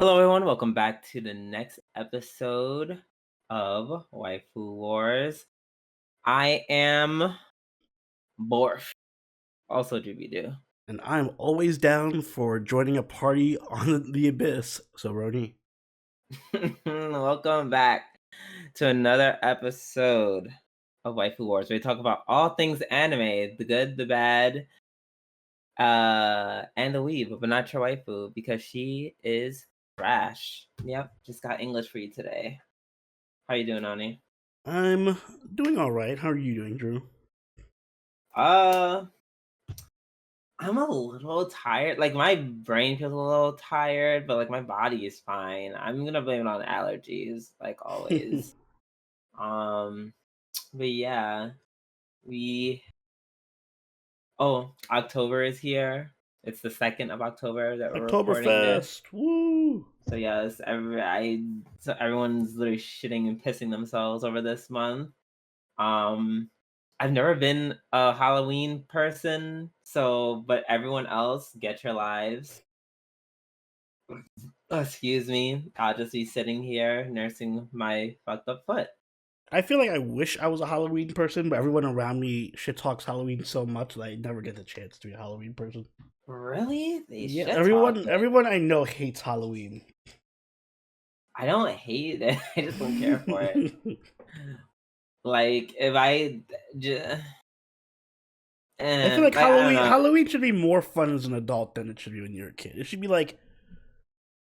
Hello, everyone. Welcome back to the next episode of Waifu Wars. I am Borf, also Jubidu. And I'm always down for joining a party on the abyss. So, Roni. Welcome back to another episode of Waifu Wars, where we talk about all things anime, the good, the bad, and the weeb, but not your waifu, because she is trash. Yep, just got English for you today. How you doing, Ani? I'm doing all right. How are you doing, Drew? Uh, I'm a little tired. Like my brain feels a little tired, but like my body is fine. I'm gonna blame it on allergies, like always. Um, but yeah, we. Oh, October is here. It's the 2nd of October that we're recording this. Oktoberfest! Woo! So yes, so everyone's literally shitting and pissing themselves over this month. Um, I've never been a Halloween person, so but everyone else, get your lives. Oh, excuse me. I'll just be sitting here nursing my fucked up foot. I feel like I wish I was a Halloween person, but everyone around me shit talks Halloween so much that I never get the chance to be a Halloween person. Really? They Yeah, shit talk everyone it. everyone I know hates Halloween. I don't hate it. I just don't care for it. Like if I just, I feel like like I don't Halloween know. Halloween should be more fun as an adult than it should be when you're a kid. It should be like,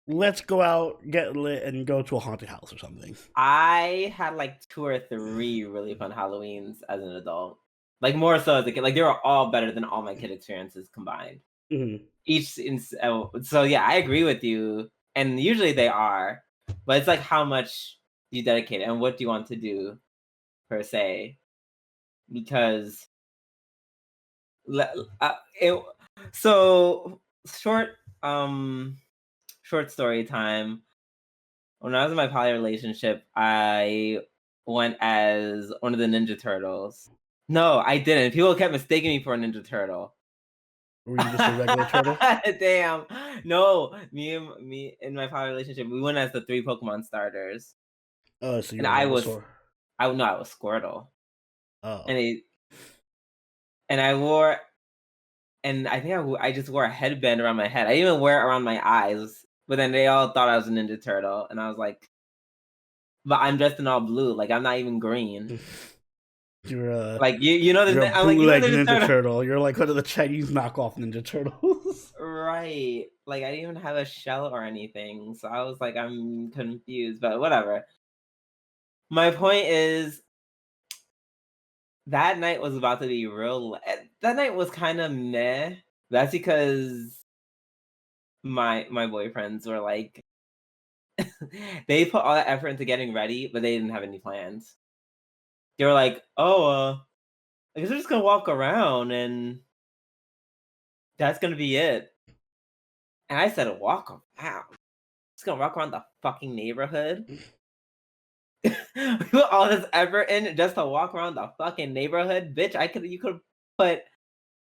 let's go out, get lit, and go to a haunted house or something. I had like 2 or 3 really fun Halloweens as an adult. Like more so as a kid. Like they were all better than all my kid experiences combined. Mhm. So yeah, I agree with you, and usually they are, but it's like how much you dedicate and what do you want to do per se, because it, so short short story time. When I was in my poly relationship, I went as one of the Ninja Turtles. No, I didn't. People kept mistaking me for a Ninja Turtle. Were you just a regular turtle? Damn. No, me in my poly relationship, we went as the 3 Pokemon starters. Oh, so And you're a Bulbasaur. I was Squirtle. Oh. And it and I wore and I think I just wore a headband around my head. I didn't even wear it around my eyes. But then they all thought I was a Ninja Turtle, and I was like, but I'm dressed in all blue, like I'm not even green. You're a Like you know you're a the I'm like, you know bootleg Ninja Ninja Turtle. Turtle. You're like one of the Chinese knockoff Ninja Turtles. Right. Like I didn't even have a shell or anything. So I was like, I'm confused, but whatever. My point is that night was about to be that night was kind of meh. That's because my boyfriends were like they put all that effort into getting ready, but they didn't have any plans. They were like, "Oh, I guess we're just gonna walk around, and that's gonna be it." And I said, "Walk around? Just gonna walk around the fucking neighborhood?" We put all this effort in just to walk around the fucking neighborhood, bitch. You could put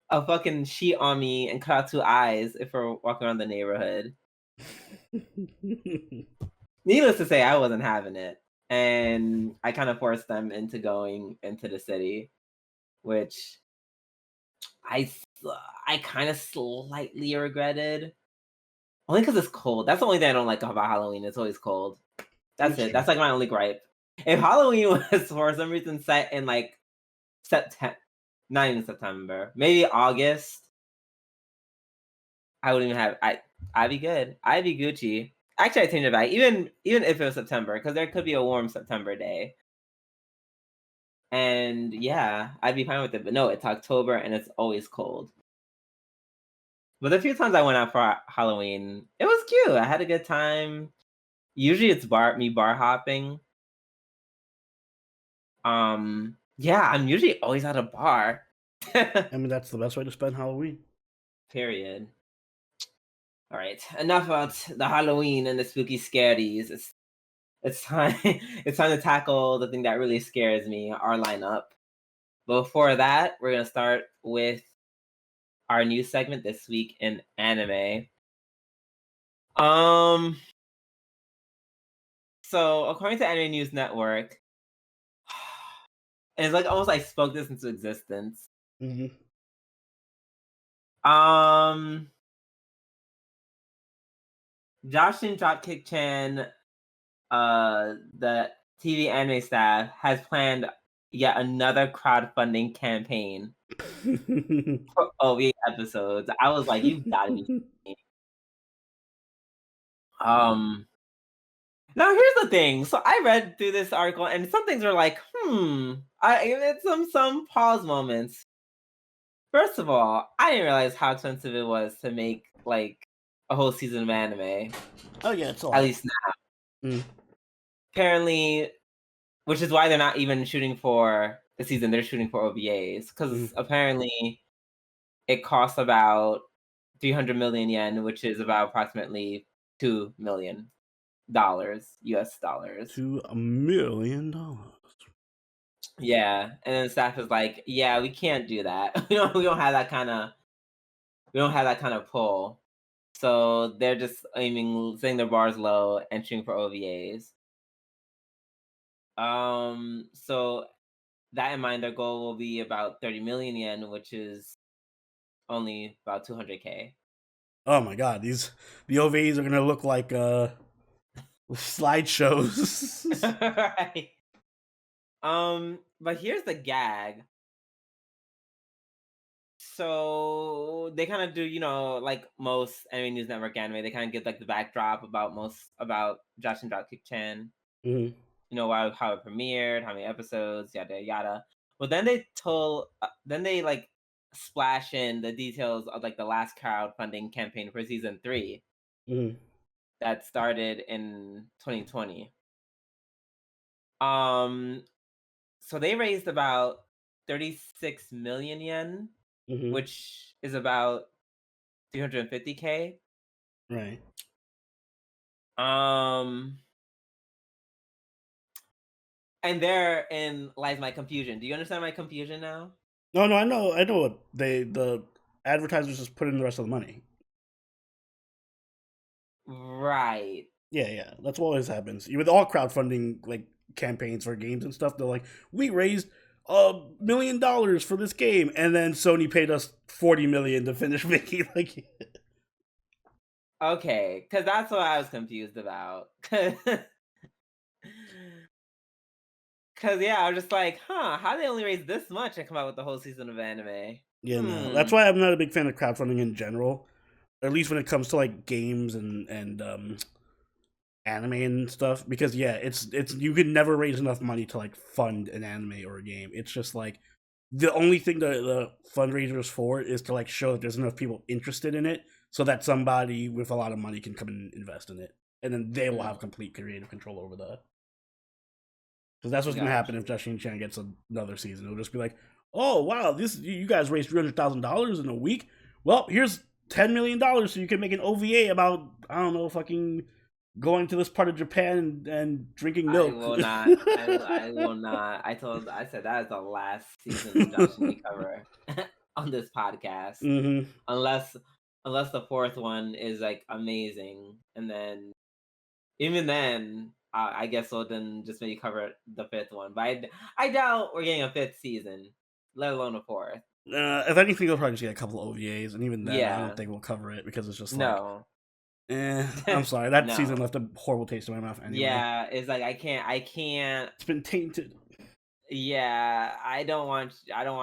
a fucking sheet on me and cut out 2 eyes if we're walking around the neighborhood. Needless to say, I wasn't having it, and I kind of forced them into going into the city, which I s- I kind of slightly regretted, only because it's cold. That's the only thing I don't like about Halloween. It's always cold. That's That's it. true. That's like my only gripe. If Halloween was for some reason set in like September, not even September, maybe August, I wouldn't even have. I'd be good. I'd be Gucci. Actually, I change it back. Even if it was September, because there could be a warm September day, and yeah, I'd be fine with it. But no, it's October and it's always cold. But the few times I went out for Halloween, it was cute. I had a good time. Usually, it's bar hopping. Yeah, I'm usually always at a bar. I mean, that's the best way to spend Halloween. Period. All right, enough about the Halloween and the spooky scaries. It's time. It's time to tackle the thing that really scares me, our lineup. But before that, we're gonna start with our new segment this week in anime. Um, So according to Anime News Network, it's like almost like spoke this into existence. Hmm. Um, Josh and Dropkick Chan, the TV anime staff has planned yet another crowdfunding campaign for OVA episodes. I was like, you gotta be kidding me. Now here's the thing. So I read through this article, and some things are like, it's some pause moments. First of all, I didn't realize how expensive it was to make like a whole season of anime. Oh yeah, it's a At lot. least now. Mm. Apparently, which is why they're not even shooting for the season; they're shooting for OVAs Mm. because apparently it costs about 300 million yen, which is about approximately $2 million US dollars. $2 million. Yeah, and then staff is like, "Yeah, we can't do that. We don't have that kind of pull." So they're just setting their bars low and shooting for OVAs. So that in mind, their goal will be about 30 million yen, which is only about 200K. Oh my god, the OVAs are gonna look like slideshows. Right. But here's the gag. So they kind of do, like most Anime News Network anime, they kind of give like the backdrop about Josh and Dropkick Chan. Hmm. How it premiered, how many episodes, yada yada. But then they like splash in the details of like the last crowdfunding campaign for season 3 Hmm. that started in 2020. Um, so they raised about 36 million yen, Hmm. which is about 350K. Right. Um, and therein lies my confusion. Do you understand my confusion now? No, no, I know what the advertisers just put in the rest of the money. Right. Yeah, yeah, that's what always happens. With all crowdfunding like campaigns for games and stuff, they're like, we raised $1 million for this game, and then Sony paid us 40 million to finish making like. Okay, because that's what I was confused about. Because yeah, I was just like, how they only raise this much and come out with the whole season of anime? Yeah, no, Hmm. that's why I'm not a big fan of crowdfunding in general. At least when it comes to like games and anime and stuff, because yeah, it's you could never raise enough money to like fund an anime or a game. It's just like the only thing the fundraisers for is to like show that there's enough people interested in it, so that somebody with a lot of money can come and invest in it, and then they will have Mm, complete creative control over that. Because that's what's gonna got happen if you. Justin Chan gets another season. It'll just be like, oh wow, this you guys raised $300,000 in a week. Well, here's $10 million so you can make an OVA about I don't know, fucking going to this part of Japan and drinking I milk. will not. I will not. I said that is the last season of Josh and me cover on this podcast, Hmm. unless the fourth one is like amazing, and then even then, I guess we'll then just maybe cover the fifth one. But I doubt we're getting a fifth season, let alone a fourth. If anything, they'll probably just get a couple OVAs, and even then, I don't Yeah. think we'll cover it because it's just like, No. I'm sorry, that season No. left a horrible taste in my mouth anyway. Yeah, it's like I can't. It's been tainted. Yeah, I don't want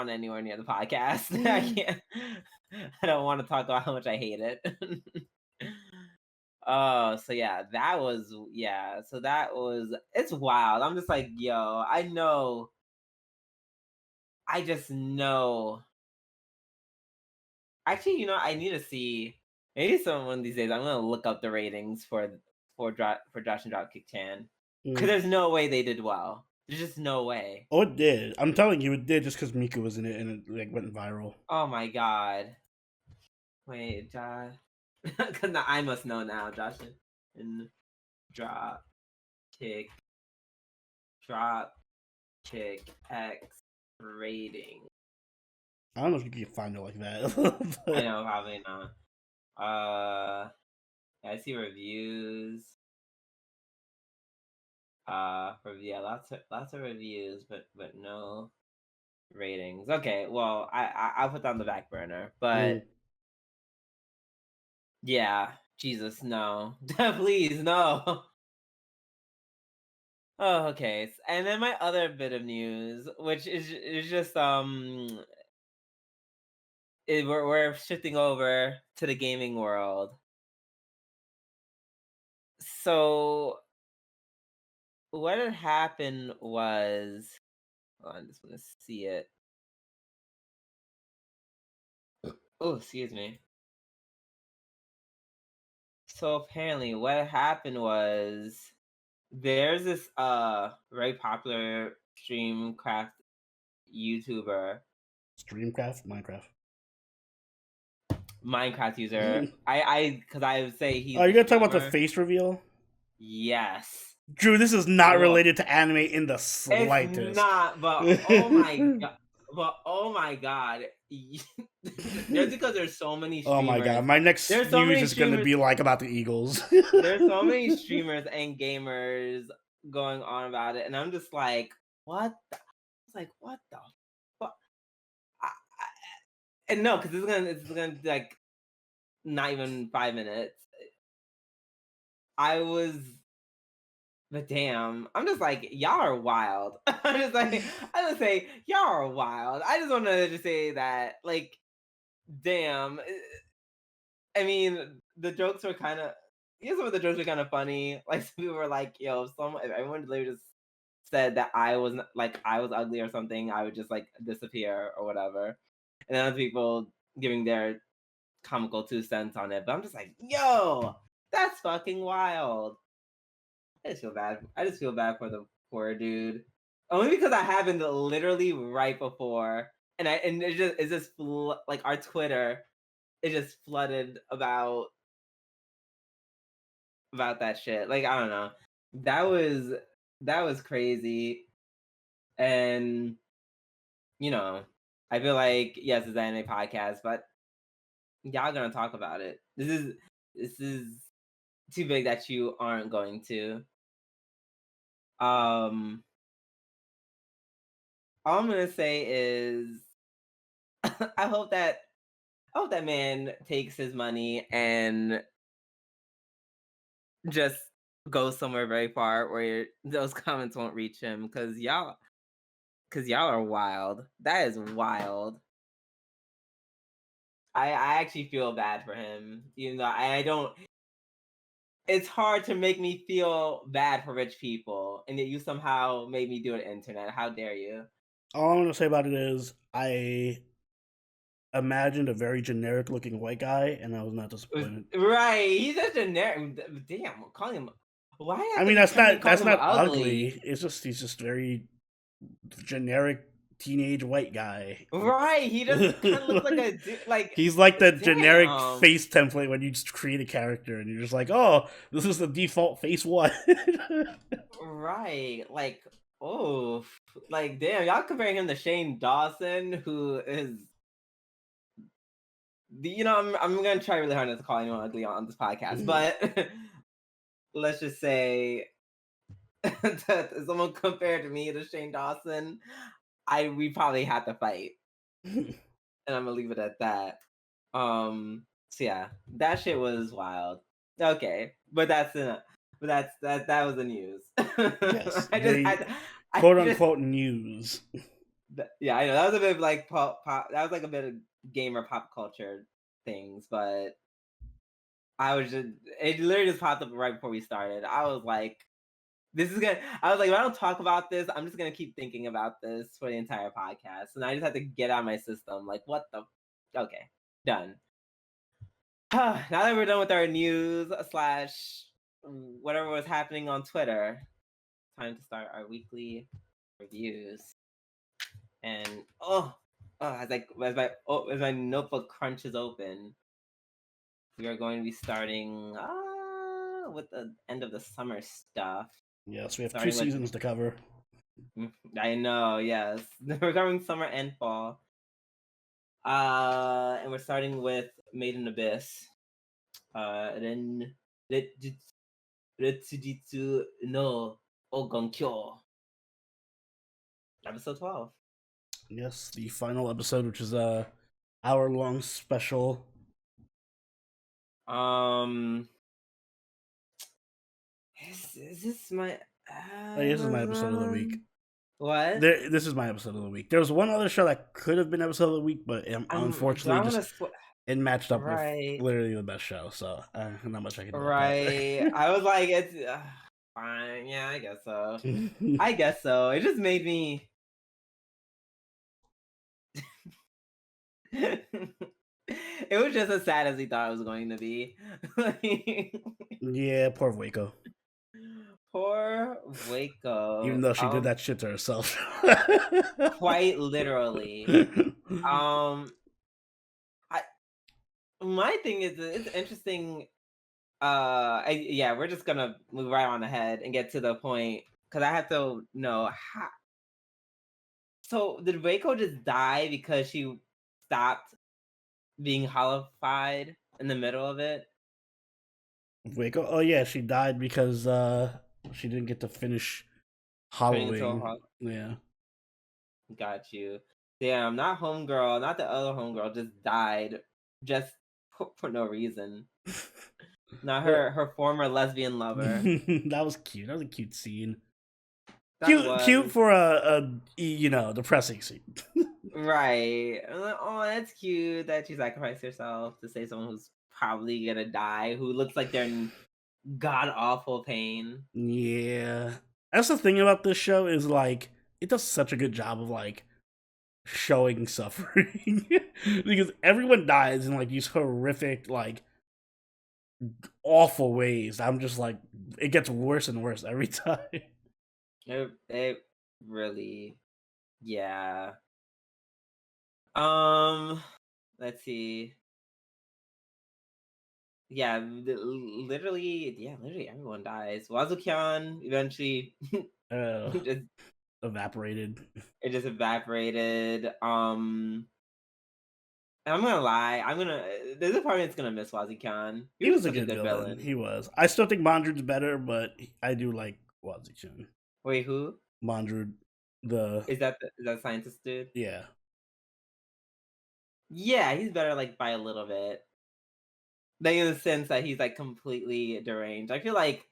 anywhere near the podcast. I can't. I don't want to talk about how much I hate it. Oh, so yeah, so that was it's wild. I'm just like, yo, I just know. Actually, I need to see. Maybe some one of these days I'm gonna look up the ratings for Josh and Dropkick Chan, because Mm. there's no way they did well. There's just no way. Oh, it did. I'm telling you, it did just because Mika was in it and it like went viral. Oh my god. Wait, Josh. Because I must know now, Josh and drop kick drop kick X rating. I don't know if you can find it like that. I But know, probably not. Yeah, I see reviews. Yeah, lots of reviews, but no ratings. Okay, well, I'll put that on the back burner. But yeah, Jesus, no, please, no. Oh, okay. And then my other bit of news, which is just we're shifting over to the gaming world. So what had happened was, hold on, I just want to see it. Oh, excuse me. So apparently, what happened was there's this very popular streamcraft YouTuber, Streamcraft, Minecraft user. Minecraft. I because I would say he's Are you a gonna talk about the streamer. face reveal? Yes. Drew, this is not Well, related to anime in the it's slightest. not, but oh my god. But oh my god. Just because there's so many Oh my streamers. god, my next There's so news many is gonna streamers. be like about the Eagles. There's so many streamers and gamers going on about it, and I'm just like, what? It's like, what the fuck? And no, because it's gonna like not even 5 minutes. I was, but damn, I'm just like, y'all are wild. I'm just like, I just say y'all are wild. I just wanted to just say that, like, damn. I mean, the jokes were kind of, yeah, some of the jokes were kind of funny. Like, some people were like, yo, if everyone literally just said that I was like I was ugly or something, I would just like disappear or whatever. And then other people giving their comical 2 cents on it. But I'm just like, yo, that's fucking wild. I just feel bad. I just feel bad for the poor dude. Only because I happened literally right before, and it's just like our Twitter, it just flooded about that shit. Like, I don't know. That was crazy. And you know, I feel like, yes, it's an anime podcast, but y'all gonna talk about it. This is too big that you aren't going to. Um all I'm gonna say is I hope that man takes his money and just goes somewhere very far where those comments won't reach him, because y'all are wild. That is wild. I actually feel bad for him. Even though I don't, it's hard to make me feel bad for rich people, and yet you somehow made me do it internet. How dare you? All I'm gonna say about it is I imagined a very generic looking white guy, and I was not disappointed. Right, he's a generic. Damn, calling him. Why do you I have to mean, be telling that's calling him not ugly? ugly. It's just he's just very generic teenage white guy. Right, he just kind of looks like a like. He's like the generic Damn. face template when you just create a character and you're just like, oh, this is the default face one. Right, like, oh, like damn, y'all comparing him to Shane Dawson, who is I'm gonna try really hard not to call anyone ugly on this podcast, but let's just say that if someone compared to me to Shane Dawson, we probably had to fight, and I'm gonna leave it at that. So yeah, that shit was wild. Okay, but that's enough. But that was the news. Yes, I just the had I quote just unquote news. yeah, I know that was a bit of like pop. That was like a bit of gamer pop culture things, but I was just it literally just popped up right before we started. I was like, this is gonna. I was like, if I don't talk about this, I'm just gonna keep thinking about this for the entire podcast, and I just had to get out of my system. Like, what the? Okay, done. Now that we're done with our news slash whatever was happening on Twitter, time to start our weekly reviews. And as my notebook crunches open, we are going to be starting with the end of the summer stuff. Yes, we have two Starting with, seasons to cover. I know, yes, we're covering summer and fall. And we're starting with Made in Abyss. Then Retsujitsu no Ogonkyo. Episode 12. Yes, the final episode, which is a hour-long special. Is this my This is my episode of the week. What? This is my episode of the week. There was one other show that could have been episode of the week, but Do I unfortunately, want just to it matched up with right? literally the best show. So not much I can do about Right. I was like, it's fine. Yeah, I guess so. I guess so. It just made me. It was just as sad as we thought it was going to be. Yeah, poor Waco. Poor Even Waco. though she did that shit to herself. Quite literally. I my thing is it's interesting. Yeah, we're just gonna move right on ahead and get to the point because I have to know how. So did Waco just die because she stopped being hollified in the middle of it? Waco. Oh yeah, she died because she didn't get to finish Turning into a hollowing. Yeah. Got you. Damn, not homegirl, not the other homegirl, just died just for no reason. Not her former lesbian lover. That was cute. That was a cute scene. That Cute was for a depressing scene. right. I'm like, oh, that's cute that she sacrificed herself to save someone who's probably gonna die, who looks like they're in god awful pain. Yeah. That's the thing about this show is like it does such a good job of like showing suffering because everyone dies in like these horrific like awful ways. I'm just like it gets worse and worse every time. It really, yeah. Let's see. Yeah, literally everyone dies. Wazukian eventually Uh, just evaporated. it just evaporated. And I'm gonna lie, there's a part that's gonna miss Wazukian. He He was was a such a good good villain. villain. He was. I still think Mondrud's better, but I do like Wazuki-chan. Wait, who Mondrud, is that scientist dude? yeah. Yeah, he's better like by a little bit. Like in the sense that he's like completely deranged. I feel like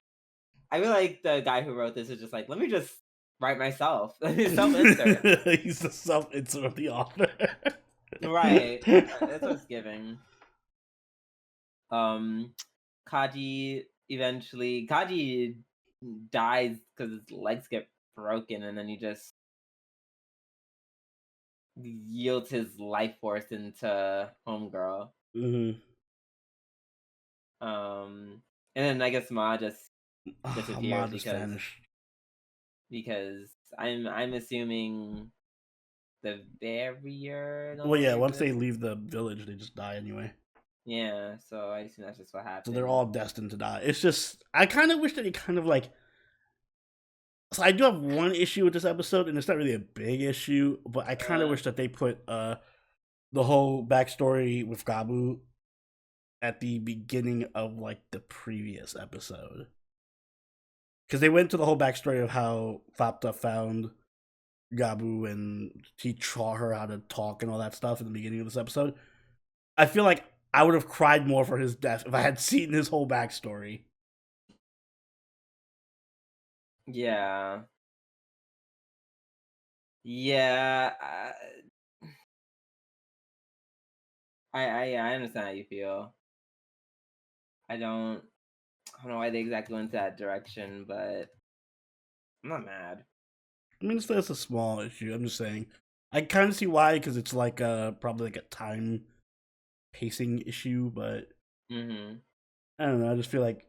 the guy who wrote this is just like, let me just write myself. Self-insert. He's the self-insert of the author. Right. That's what it's giving. Um Kaji dies because his legs get broken and then he just yields his life force into Homegirl. hmm And then I guess Ma just disappears Ahmad is vanished. because I'm assuming the barrier no Well, yeah, longer once they exists. leave the village, they just die anyway. Yeah, so I assume that's just what So happened. they're all destined to die. It's just, I kind of wish that it kind of like. So I do have one issue with this episode, and it's not really a big issue, but I kind of wish that they put the whole backstory with Gabu at the beginning of like the previous episode. Because they went to the whole backstory of how Fapta found Gabu and he taught her how to talk and all that stuff in the beginning of this episode. I feel like I would have cried more for his death if I had seen his whole backstory. Yeah. Yeah. I understand how you feel. I don't know why they exactly went that direction, but I'm not mad. I mean, that's a small issue. I'm just saying. I kind of see why, because it's like probably like a time pacing issue, but Mm-hmm. I don't know. I just feel like,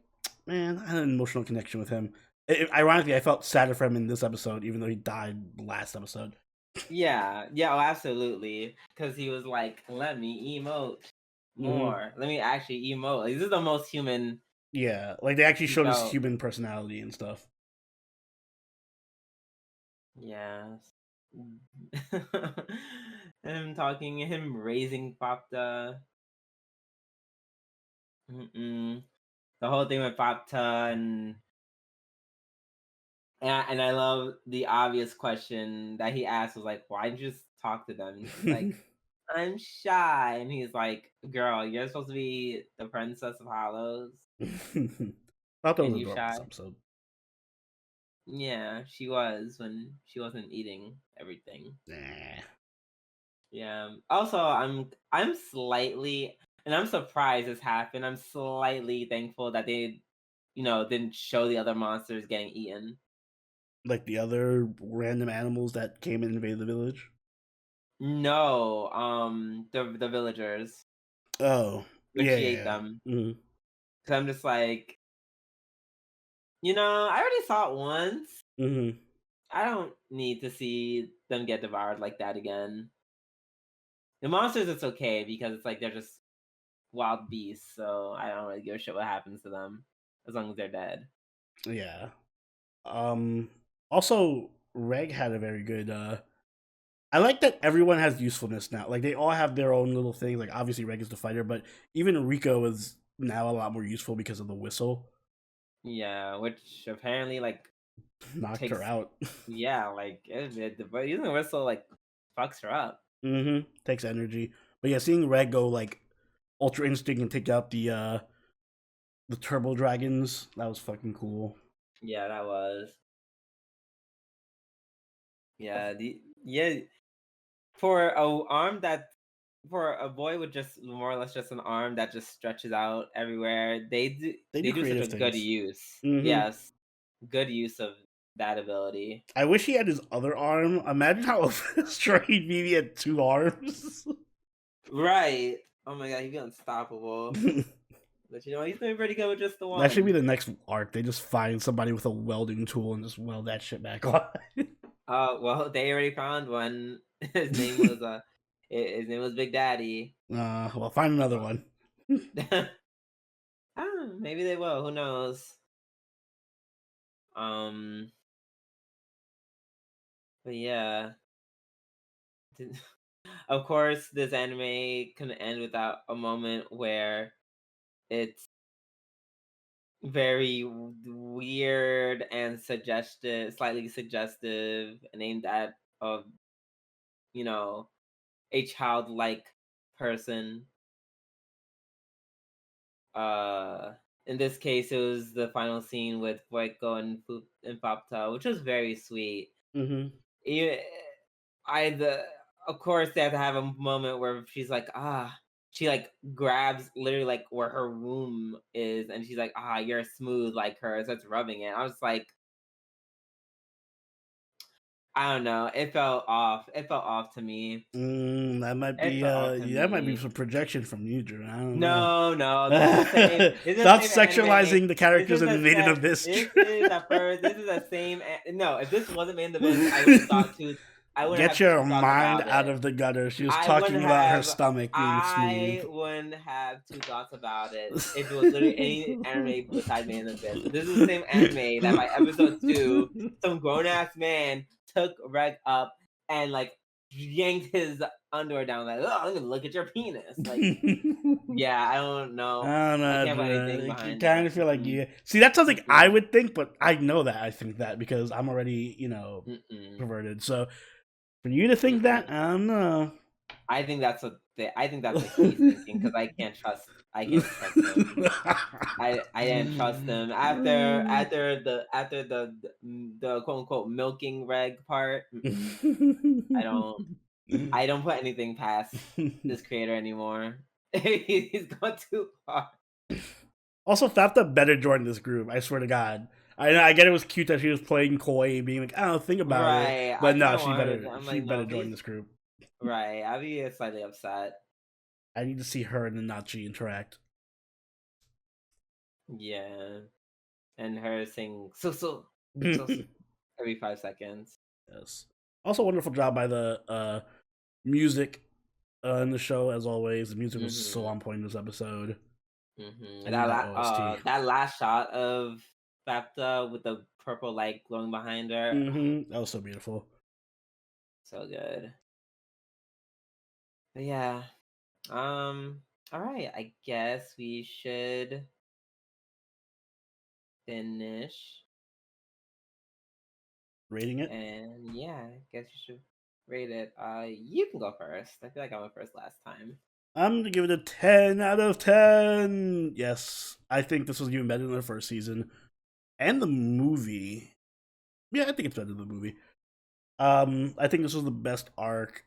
man, I had an emotional connection with him. Ironically, I felt sadder for him in this episode, even though he died last episode. Yeah, oh, absolutely. Because he was like, "Let me emote more. Let me actually emote." Like, this is the most human. Yeah, like they actually He showed his felt. human personality and stuff. Yes. Him talking, him raising Papta. Mm-mm. The whole thing with Papta and And I love the obvious question that he asked was like, "Why didn't you just talk to them?" And she's like, "I'm shy." And he's like, "Girl, you're supposed to be the princess of Hollows, Thought that was and an you adorable shy." episode. Yeah, she was when she wasn't eating everything. Nah. Yeah. Also, I'm slightly, and I'm surprised this happened. I'm slightly thankful that they, didn't show the other monsters getting eaten. Like the other random animals that came and invaded the village. No, the villagers Oh, when yeah, she ate yeah. them. Yeah. 'Cause I'm just like, I already saw it once. Mm-hmm. I don't need to see them get devoured like that again. The monsters, it's okay because it's like they're just wild beasts, so I don't really give a shit what happens to them as long as they're dead. Yeah. Also, Reg had a very good. I like that everyone has usefulness now. Like they all have their own little thing. Like obviously Reg is the fighter, but even Rico is now a lot more useful because of the whistle. Yeah, which apparently like Knocked her takes, out. yeah, like but using the whistle like fucks her up. Mm-hmm. Takes energy. But yeah, seeing Reg go like Ultra Instinct and take out the Turbo Dragons, that was fucking cool. Yeah, that was. Yeah, for a arm that for a boy with just more or less just an arm that just stretches out everywhere, They they do do such creative a good things. use. Mm-hmm. Yes, good use of that ability. I wish he had his other arm. Imagine how strong he'd be if he had two arms. Right. Oh my god, he'd be unstoppable. That But he's doing pretty good with just the should be one. the next arc. They just find somebody with a welding tool and just weld that shit back on. Well, they already found one. His name was his name was Big Daddy. Well, find another one. Maybe they will. Who knows? Um, but yeah. Of course, this anime couldn't end without a moment where it's very weird and suggestive, slightly suggestive, and aimed at you know, a childlike person. Uh, in this case, it was the final scene with Boyko and Papta, which was very sweet. Mm-hmm. Yeah, I the of course they have to have a moment where she's like, she like grabs literally like where her womb is, and she's like, you're smooth like her, so it's rubbing it. I was like, I don't know, it felt off. It felt off to me. That might It be felt off to that might be me. some projection from you, Drew. I don't know. No, no, this is the same. This is the Stop same anime. sexualizing the This characters is in the Made in set. Abyss. This is the first. This is the same. No, if this wasn't made in the Abyss, I wouldn't thought two. I wouldn't Get have your two thoughts mind about out it. of the gutter. She was I wouldn't talking about her have. stomach being I smooth. wouldn't have two thoughts about it if it was literally any anime besides Made in the Abyss. This is the same anime that by episode 2, some grown ass man took Reg up and like yanked his underwear down. Like, oh, let me look at your penis. Like, yeah, I don't know. I don't I know, can't put anything Drew. I behind kind that. of feel like Mm-mm, you. See, that's something I mm-mm, would think, but I know that I think that because I'm already, mm-mm, perverted. So for you to think that, mm-mm. I don't know. I think that's what he's thinking because I can't trust him. I didn't trust him after the quote unquote milking reg part. Mm-mm. I don't put anything past this creator anymore. He's gone too far. Also, Fafta better join this group. I swear to God. I get it was cute that she was playing coy and being like, I don't think about it, Right. I but kind no, of wanted. I'm she like, no, better if join he's this group. right. I'd be slightly upset. I need to see her and Nachi interact. Yeah. And her saying so every 5 seconds. Yes. Also, wonderful job by the music in the show as always. The music was so Mm-hmm. on point in this episode. Mm-hmm. I need that OST. That last shot of Bapta with the purple light glowing behind her. That was so beautiful. So good. But yeah. All right. I guess we should finish Rating it? And yeah, I guess you should rate it. You can go first. I feel like I went first last time. I'm gonna give it a 10 out of 10. Yes, I think this was even better than the first season and the movie. Yeah, I think it's better than the movie. I think this was the best arc.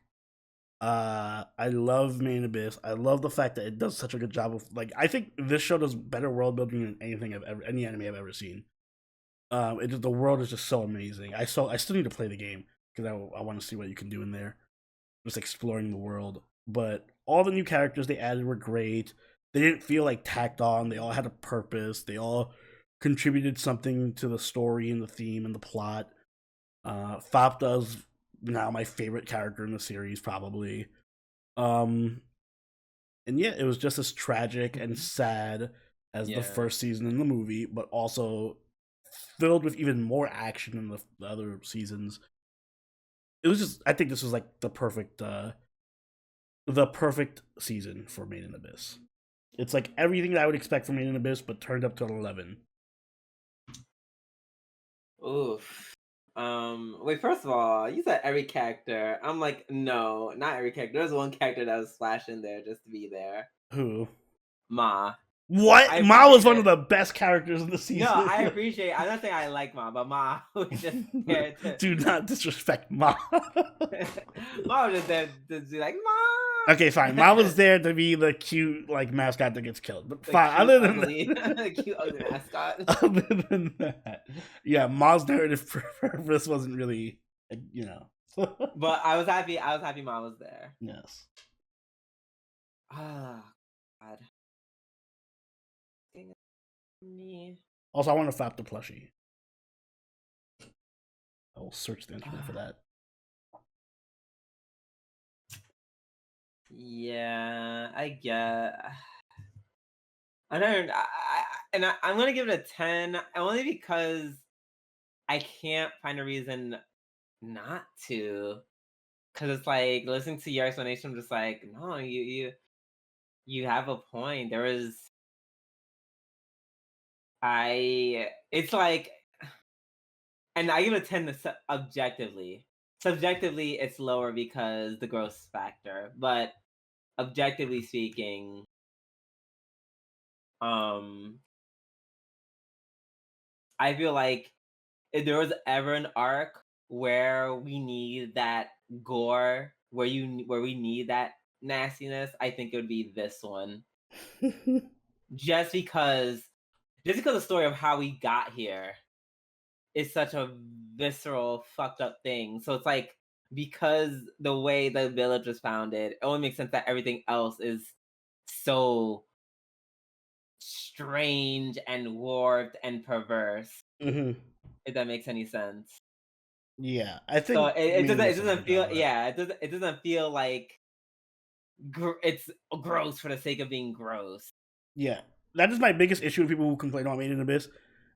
I love Main Abyss. I love the fact that it does such a good job of like. I think this show does better world building than any anime I've ever seen. The world is just so amazing. I still need to play the game because I want to see what you can do in there. Just exploring the world. But all the new characters they added were great. They didn't feel like tacked on. They all had a purpose. They all contributed something to the story and the theme and the plot. Fapta's now my favorite character in the series, probably. Um, and yeah, it was just as tragic and sad as the Yeah. first season in the movie, but also filled with even more action in the other seasons. It was just, I think this was like the perfect season for Made in Abyss. It's like everything that I would expect from Made in Abyss, but turned up to an 11. Oof. Wait, first of all, you said every character. I'm like, no, not every character. There's one character that was splashed in there just to be there. Who? Ma. I What? Ma was appreciate one of it. the best characters in the No, season. I appreciate. I'm not saying I like Ma, but Ma was just there to. Do not disrespect Ma. Ma was just there to be like Okay, fine. Ma Ma. was there to be the cute like mascot that gets killed. But The fine. cute Other than ugly, the that, cute ugly mascot. other than that, yeah, Ma's narrative purpose wasn't really, you know. But I was happy. I was happy Ma was there. Yes. Ah, God. Dang it, me. Also, I want to flap the plushie. I will search the internet for that. Yeah, I get. I don't. I'm gonna give it a 10 only because I can't find a reason not to. Cause it's like listening to your explanation, I'm just like, no, you have a point. There was I. It's like, and I give it a 10 objectively. Subjectively, it's lower because the gross factor, but objectively speaking, um, I feel like if there was ever an arc where we need that gore, where we need that nastiness, I think it would be this one. Just because the story of how we got here is such a visceral, fucked up thing. So it's like because the way the village was founded, it only makes sense that everything else is so strange and warped and perverse. Mm-hmm. If that makes any sense. Yeah, I So think it Mina doesn't does a good job feel of that. it doesn't feel like it's gross for the sake of being gross. Yeah, that is my biggest issue with people who complain about Made in Abyss.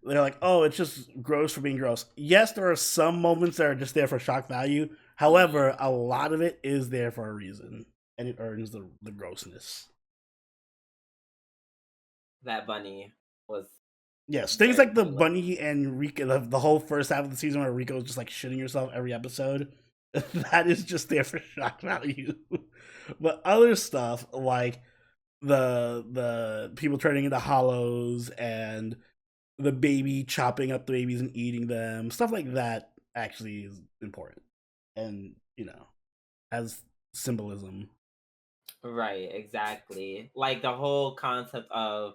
They're like, "Oh, it's just gross for being gross." Yes, there are some moments that are just there for shock value. However, a lot of it is there for a reason, and it earns the grossness. That bunny was Yes, things very like the funny looking. bunny and Rico, the whole first half of the season where Rico is just like shitting herself every episode, that is just there for shock value. But other stuff like the people turning into hollows and the baby chopping up the babies and eating them, stuff like that actually is important, and has symbolism. Right, exactly. Like the whole concept of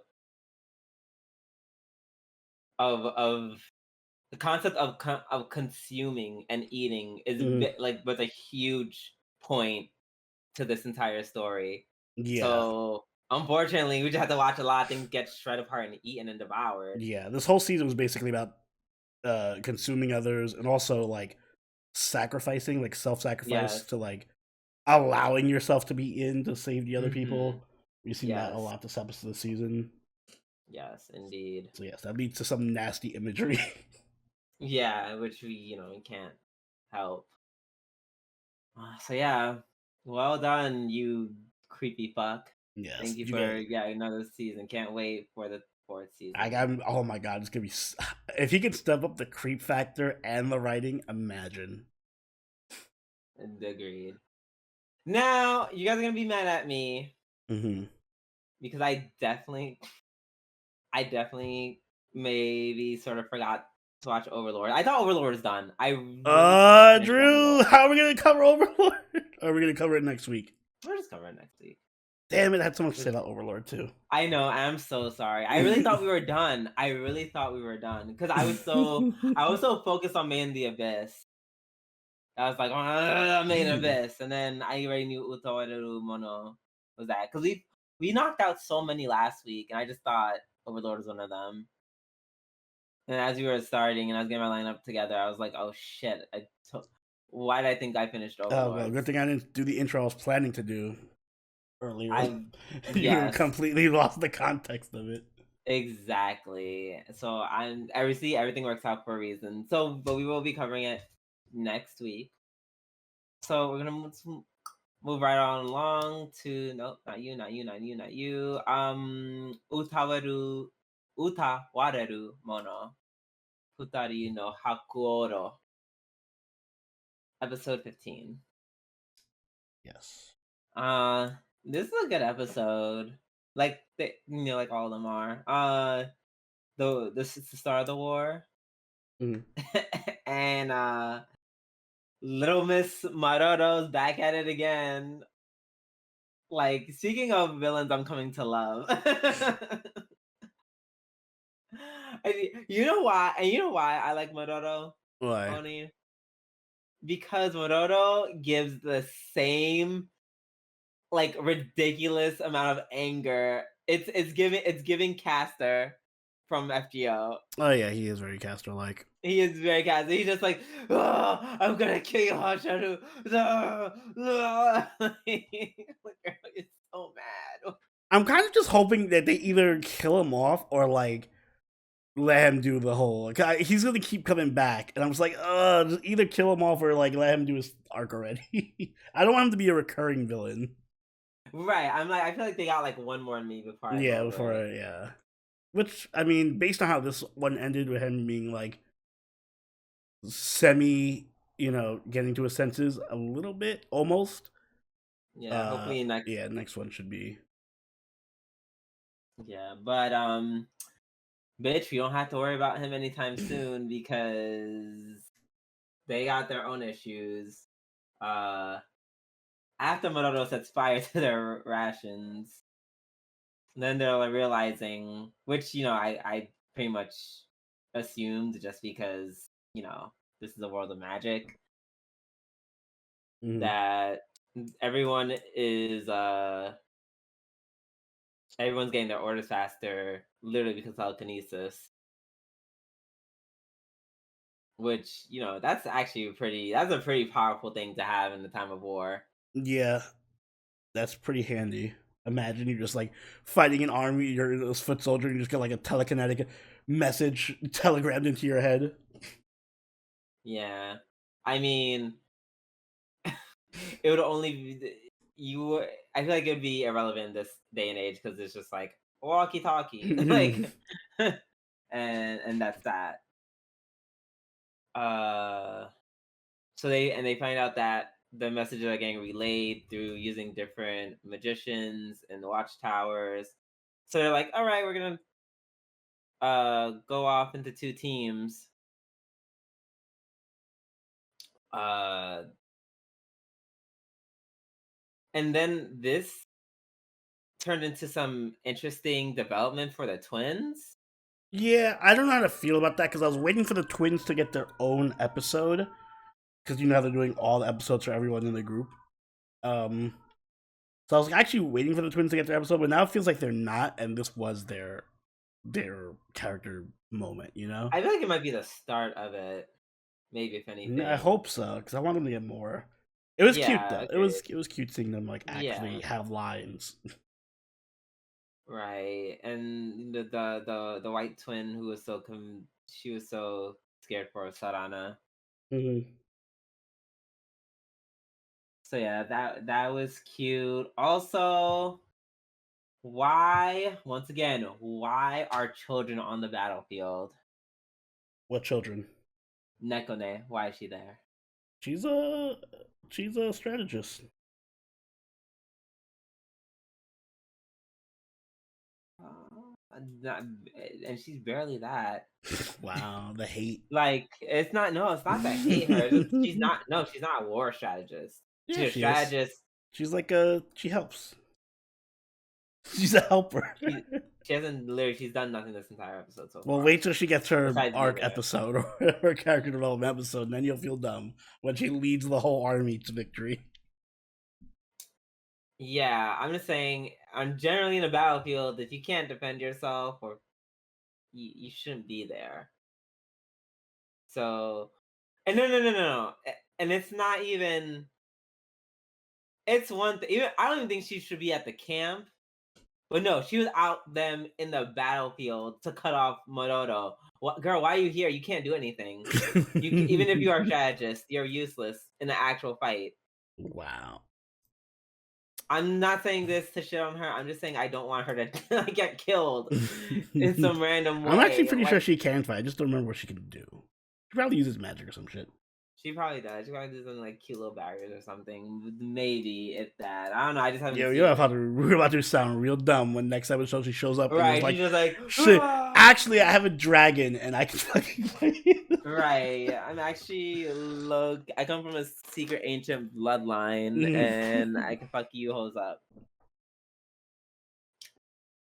the concept of of consuming and eating is Mm, like was a huge point to this entire story. yeah, So unfortunately, we just have to watch a lot of things get shredded apart and eaten and devoured. yeah. This whole season was basically about consuming others and also like sacrificing, like self-sacrifice Yes. to like allowing yourself to be in to save the other Mm-hmm. people. We've seen that a Yes. lot this episode of the season. Yes, indeed. So yes, that leads to some nasty imagery. Yeah, which we can't help. So yeah, well done, you creepy fuck. Yes, Thank you you for get another season. Can't wait for the 4th I season. got. Oh my god, it's gonna be. If he can step up the creep factor and the writing, imagine. Agreed. Now you guys are gonna be mad at me Mm-hmm. because I definitely maybe sort of forgot to watch Overlord. I thought Overlord was done. I really thought I finished Drew, Overlord. how are we gonna cover Overlord? Are we gonna cover it next week? We'll just cover it next week. Damn it, I had so much to say about Overlord too. I know. I'm so sorry. I really thought we were done. I really thought we were done because I was so focused on Made in the Abyss. I was like, oh, Made in the Abyss, and then I already knew Utawarerumono was that because we knocked out so many last week, and I just thought Overlord was one of them. And as we were starting and I was getting my lineup together, I was like, oh shit, why did I think I finished Oh well, Overlords? good thing I didn't do the intro I was planning to do earlier. I You yes, completely lost the context of it. exactly. So I see everything works out for a reason. So, but we will be covering it next week. So we're gonna move right on along to nope, not you, not you, not you, not you. Utawareru mono futari no hakuoro, episode 15. Yes. This is a good episode. Like like all of them are. This is the start of the war, Mhm. and Little Miss Maroto's back at it again. Like speaking of villains, I'm coming to love. You know why? And you know why I like Maroto, Why? Oni? Because Maroto gives the same like ridiculous amount of anger. It's giving Caster from FGO. Oh yeah, he is very Castro like. He is very Caster. He's just like, oh, I'm gonna kill you, Hasharu. Like, it's so mad. I'm kind of just hoping that they either kill him off or like let him do the whole. Like, he's gonna keep coming back, and I'm just like, just either kill him off or like let him do his arc already. I don't want him to be a recurring villain. Right. I'm like, I feel like they got like one more in me before I'm Yeah, over before it. yeah. Which I mean, based on how this one ended with him being like semi, getting to his senses a little bit, almost. Yeah, hopefully next. Yeah, next one should be. Yeah, but bitch, we don't have to worry about him anytime soon because they got their own issues. Uh, After Maroto sets fire to their rations, then they're like realizing, which I pretty much assumed just because this is a world of magic Mhm. that everyone is everyone's getting their orders faster, literally because of telekinesis. Which that's actually that's a pretty powerful thing to have in the time of war. Yeah, that's pretty handy. Imagine you're just like fighting an army, you're a foot soldier, and you just get like a telekinetic message telegrammed into your head. Yeah, I mean, it would only be you. I feel like it would be irrelevant in this day and age because it's just like walkie talkie, like, and that's that. Uh, so they find out that the messages are getting relayed through using different magicians and watchtowers. So they're like, all right, we're gonna go off into two teams. Uh, and then this turned into some interesting development for the twins. Yeah, I don't know how to feel about that because I was waiting for the twins to get their own episode because you know how they're doing all the episodes for everyone in the group. Um, so I was actually waiting for the twins to get their episode, but now it feels like they're not, and this was their character moment. I feel like it might be the start of it, maybe if I anything. hope so because I want them to get more. It was cute Yeah, though. It agreed. was it was cute seeing them like Yeah, actually have lines. right. And the white twin who was she was so scared for Sarana. Mhm. So yeah, that was cute. Also, Why, once again, why are children on the battlefield? What children? Nekone, why is she there? She's a strategist. And she's barely that. Wow, the hate. Like, it's not, no, it's not that I hate her. It's just, she's not, no, she's not a war strategist. Yeah, She's a she is. strategist. She's like she helps. She's a helper. She hasn't literally, she's done nothing this entire episode so Well, far. wait till she gets her Besides being arc there. episode or her character development episode, and then you'll feel dumb when she leads the whole army to victory. Yeah, I'm just saying, I'm generally in a battlefield. If you can't defend yourself, or you shouldn't be there. So, and no. And it's not even, it's one thing. Even I don't even think she should be at the camp. But no, she was out them in the battlefield to cut off Morodo. What, girl, why are you here? You can't do anything. Even if you are a strategist, you're useless in the actual fight. Wow. I'm not saying this to shit on her. I'm just saying I don't want her to get killed in some random way. I'm actually pretty sure she can fight. I just don't remember what she can do. She probably uses magic or some shit. She probably does. She probably does some like cute little barriers or something. Maybe if that. I don't know. I just haven't. Yeah, seen we're about to sound real dumb when next episode she shows up. Right, and like, she's just like, shit. "Ah!" Actually, I have a dragon and I can fucking fight. Right. I'm actually I come from a secret ancient bloodline, and I can fuck you hoes up.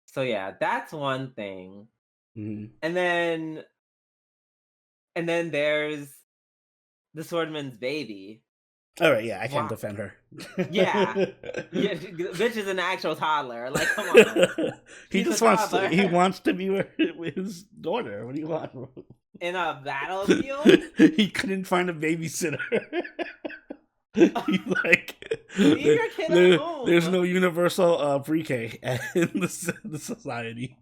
So yeah, that's one thing. Mm-hmm. And then there's the swordman's baby. All right, yeah, I can't defend her. Yeah, bitch is an actual toddler. Like, come on. He just wants to be with his daughter. What do you want? In a battlefield? He couldn't find a babysitter. He's like, leave your kid at home. There's no universal pre-K in the society.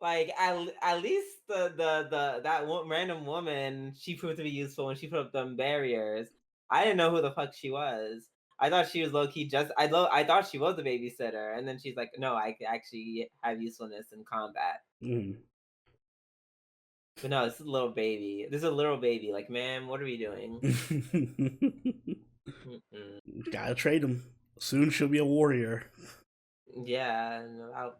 Like, at least that random woman, she proved to be useful when she put up them barriers. I didn't know who the fuck she was. I thought she was low key I thought she was a babysitter, and then she's like, no, I actually have usefulness in combat. Mm. But no, this is a little baby. This is a little baby. Like, man, what are we doing? Gotta trade him. Soon she'll be a warrior. Yeah, in about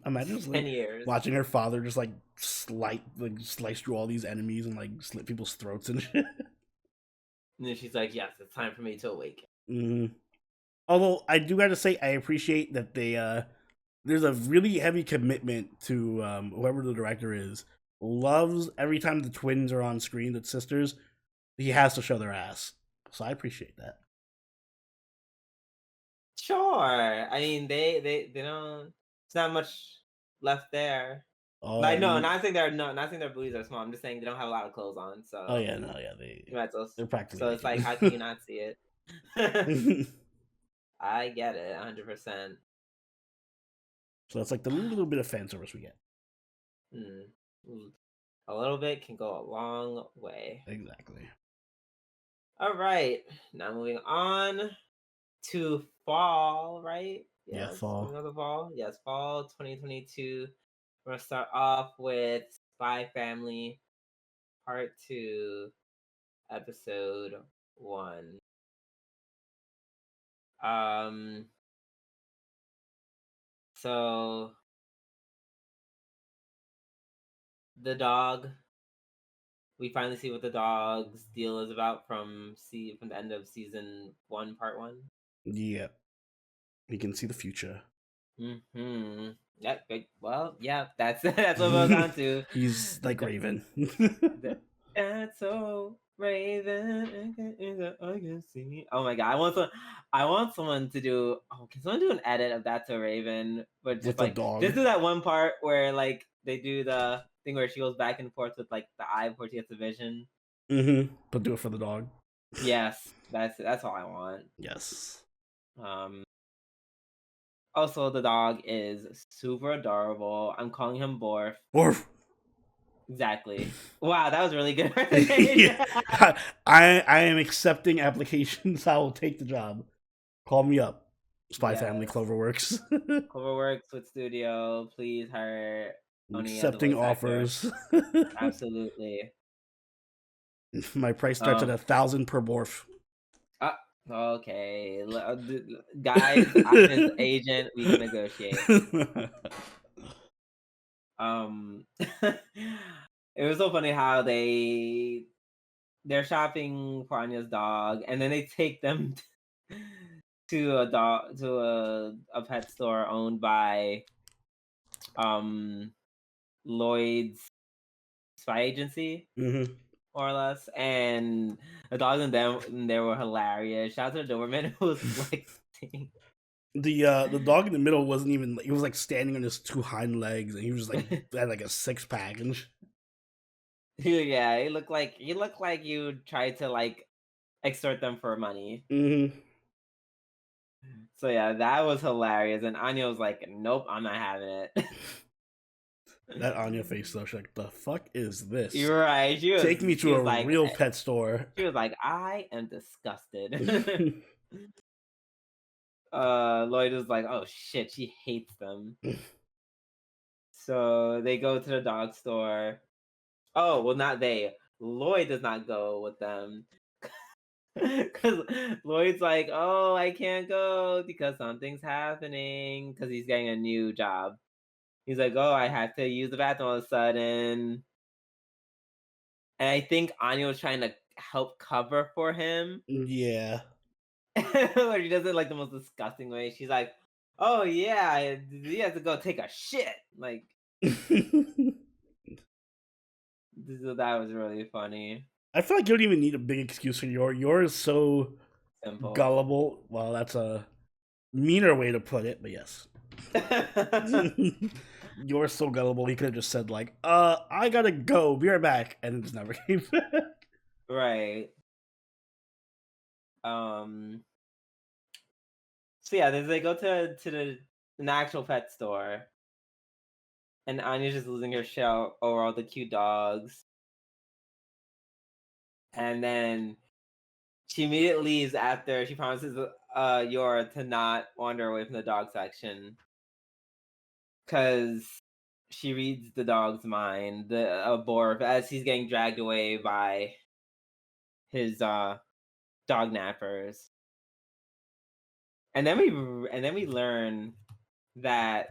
imagine just, 10 years. Watching her father just like slice through all these enemies and like slit people's throats and shit. And then she's like, yes, it's time for me to awaken. Mm-hmm. Although I do gotta say, I appreciate that they there's a really heavy commitment to whoever the director is. Loves every time the twins are on screen, the sisters, he has to show their ass. So I appreciate that. Sure. I mean, they don't. It's not much left there. Oh, like, no, not saying their booties are small. I'm just saying they don't have a lot of clothes on. So. Oh yeah, no, yeah, they're practically. So it's like, how can you not see it? I get it, 100%. So it's like the little bit of fan service we get. A little bit can go a long way. Exactly. All right, now moving on to fall, right? Yes, yeah, fall. Another fall. Yes, fall 2022. We're gonna start off with Spy Family Part 2, Episode 1. So the dog. We finally see what the dog's deal is about from the end of season 1, part 1. Yeah, we can see the future. Yeah. Well, yeah. That's what it goes on to. He's like Raven. That's so Raven. I can see. Oh my god! I want someone to do. Oh, can someone do an edit of That's So Raven? But just with like the dog. just do that one part where like they do the thing where she goes back and forth with like the eye before she gets the vision. But do it for the dog. Yes, that's all I want. Yes. Also, the dog is super adorable. I'm calling him Borf. Borf. Exactly. Wow, that was really good. Yeah. I am accepting applications. I will take the job. Call me up. Spy Family Yes. Cloverworks. Cloverworks with Studio. Please hire Oni as a Accepting voice actor. offers. Absolutely. My price starts at Um. 1,000 per morph. Okay. Guys, I'm his agent. We can negotiate. It was so funny how they're shopping for Anya's dog, and then they take them to a pet store owned by um Lloyd's spy agency, Hmm. more or less. And the dogs in there were hilarious. Shout out to the Doberman who was flexing. The dog in the middle wasn't even. He was like standing on his two hind legs, and he was like had like a 6-pack and. Yeah, he looked like you tried to like extort them for money. Mm-hmm. So yeah, that was hilarious. And Anya was like, "Nope, I'm not having it." That Anya face though, she's like, "The fuck is this? You're right. She was Take me she to was a like real pet store." she was like, "I am disgusted." Lloyd was like, "Oh shit, she hates them." So they go to the dog store. Oh, well, not they. Lloyd does not go with them. Because Lloyd's like, "Oh, I can't go because something's happening." Because he's getting a new job. He's like, "Oh, I have to use the bathroom all of a sudden." And I think Anya was trying to help cover for him. Yeah. Or she does it like the most disgusting way. She's like, "Oh yeah, he has to go take a shit." Like, that was really funny. I feel like you don't even need a big excuse for your. Yours is so Simple. gullible. Well, that's a meaner way to put it, but yes. You're so gullible. He could have just said like, I gotta go. Be right back," and it just never came back. Right. Um. So yeah, they go to an actual pet store, and Anya's just losing her shit over all the cute dogs, and then she immediately leaves after she promises Yora to not wander away from the dog section because she reads the dog's mind, the Borf, as he's getting dragged away by his dog nappers. And then we learn that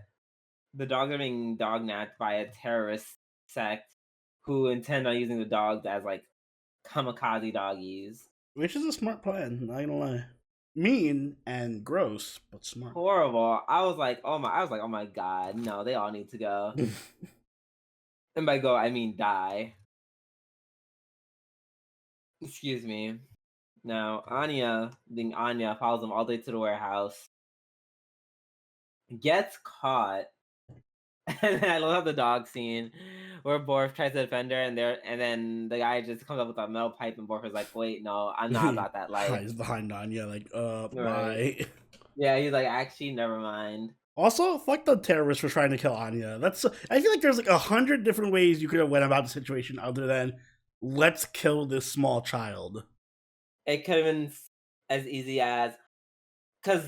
the dogs are being dog napped by a terrorist sect who intend on using the dogs as like kamikaze doggies. Which is a smart plan, not gonna lie. Mean and gross, but smart. Horrible. I was like, oh my god, no, they all need to go. And by go I mean die. Excuse me. Now Anya, being Anya, follows him all the way to the warehouse, gets caught. And then I love the dog scene where Borf tries to defend her, and then the guy just comes up with a metal pipe, and Borf is like, "Wait, no, I'm not about that life." Hides behind Anya, like, Right? bye. Yeah, he's like, "Actually, never mind." Also, fuck the terrorists for trying to kill Anya. I feel like there's like 100 different ways you could have went about the situation other than let's kill this small child. It could have been as easy as, because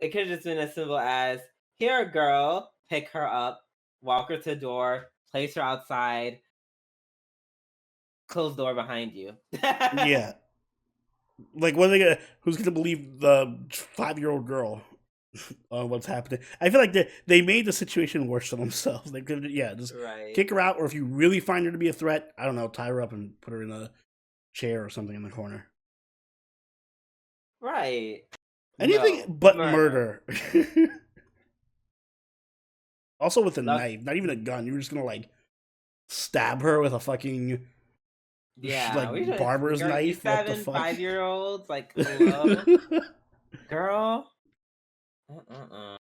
it could have just been as simple as, "Here, girl, pick her up, walk her to the door, place her outside, close door behind you." Yeah. Like, what are they gonna? Who's gonna believe the 5-year-old girl on what's happening? I feel like they made the situation worse for themselves. They could, yeah, just Right. kick her out, or if you really find her to be a threat, I don't know, tie her up and put her in a chair or something in the corner. Right. Anything No, but murder. murder. Also with a Luck knife, not even a gun. You're just gonna like stab her with a fucking Yeah, we like should. barber's Girl, you knife. What the stabbing fuck? 5-year-olds? Like, hello, girl. Uh.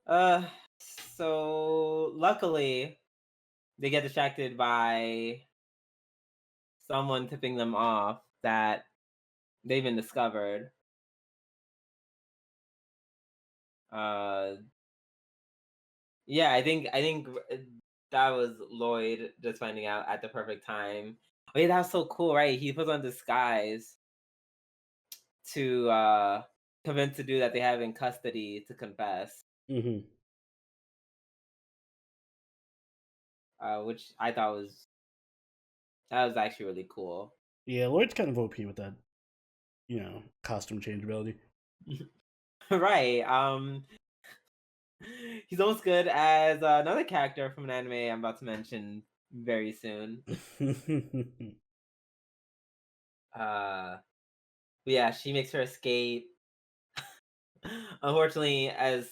Uh. So luckily, they get distracted by someone tipping them off that they've been discovered. Uh. Yeah, I think that was Lloyd just finding out at the perfect time. Oh yeah, that was so cool, right? He puts on disguise to convince the dude that they have in custody to confess, Hmm. which I thought was actually really cool. Yeah, Lloyd's kind of OP with that, costume changeability. Right. He's almost good as another character from an anime I'm about to mention very soon. Uh, but yeah, she makes her escape. Unfortunately, as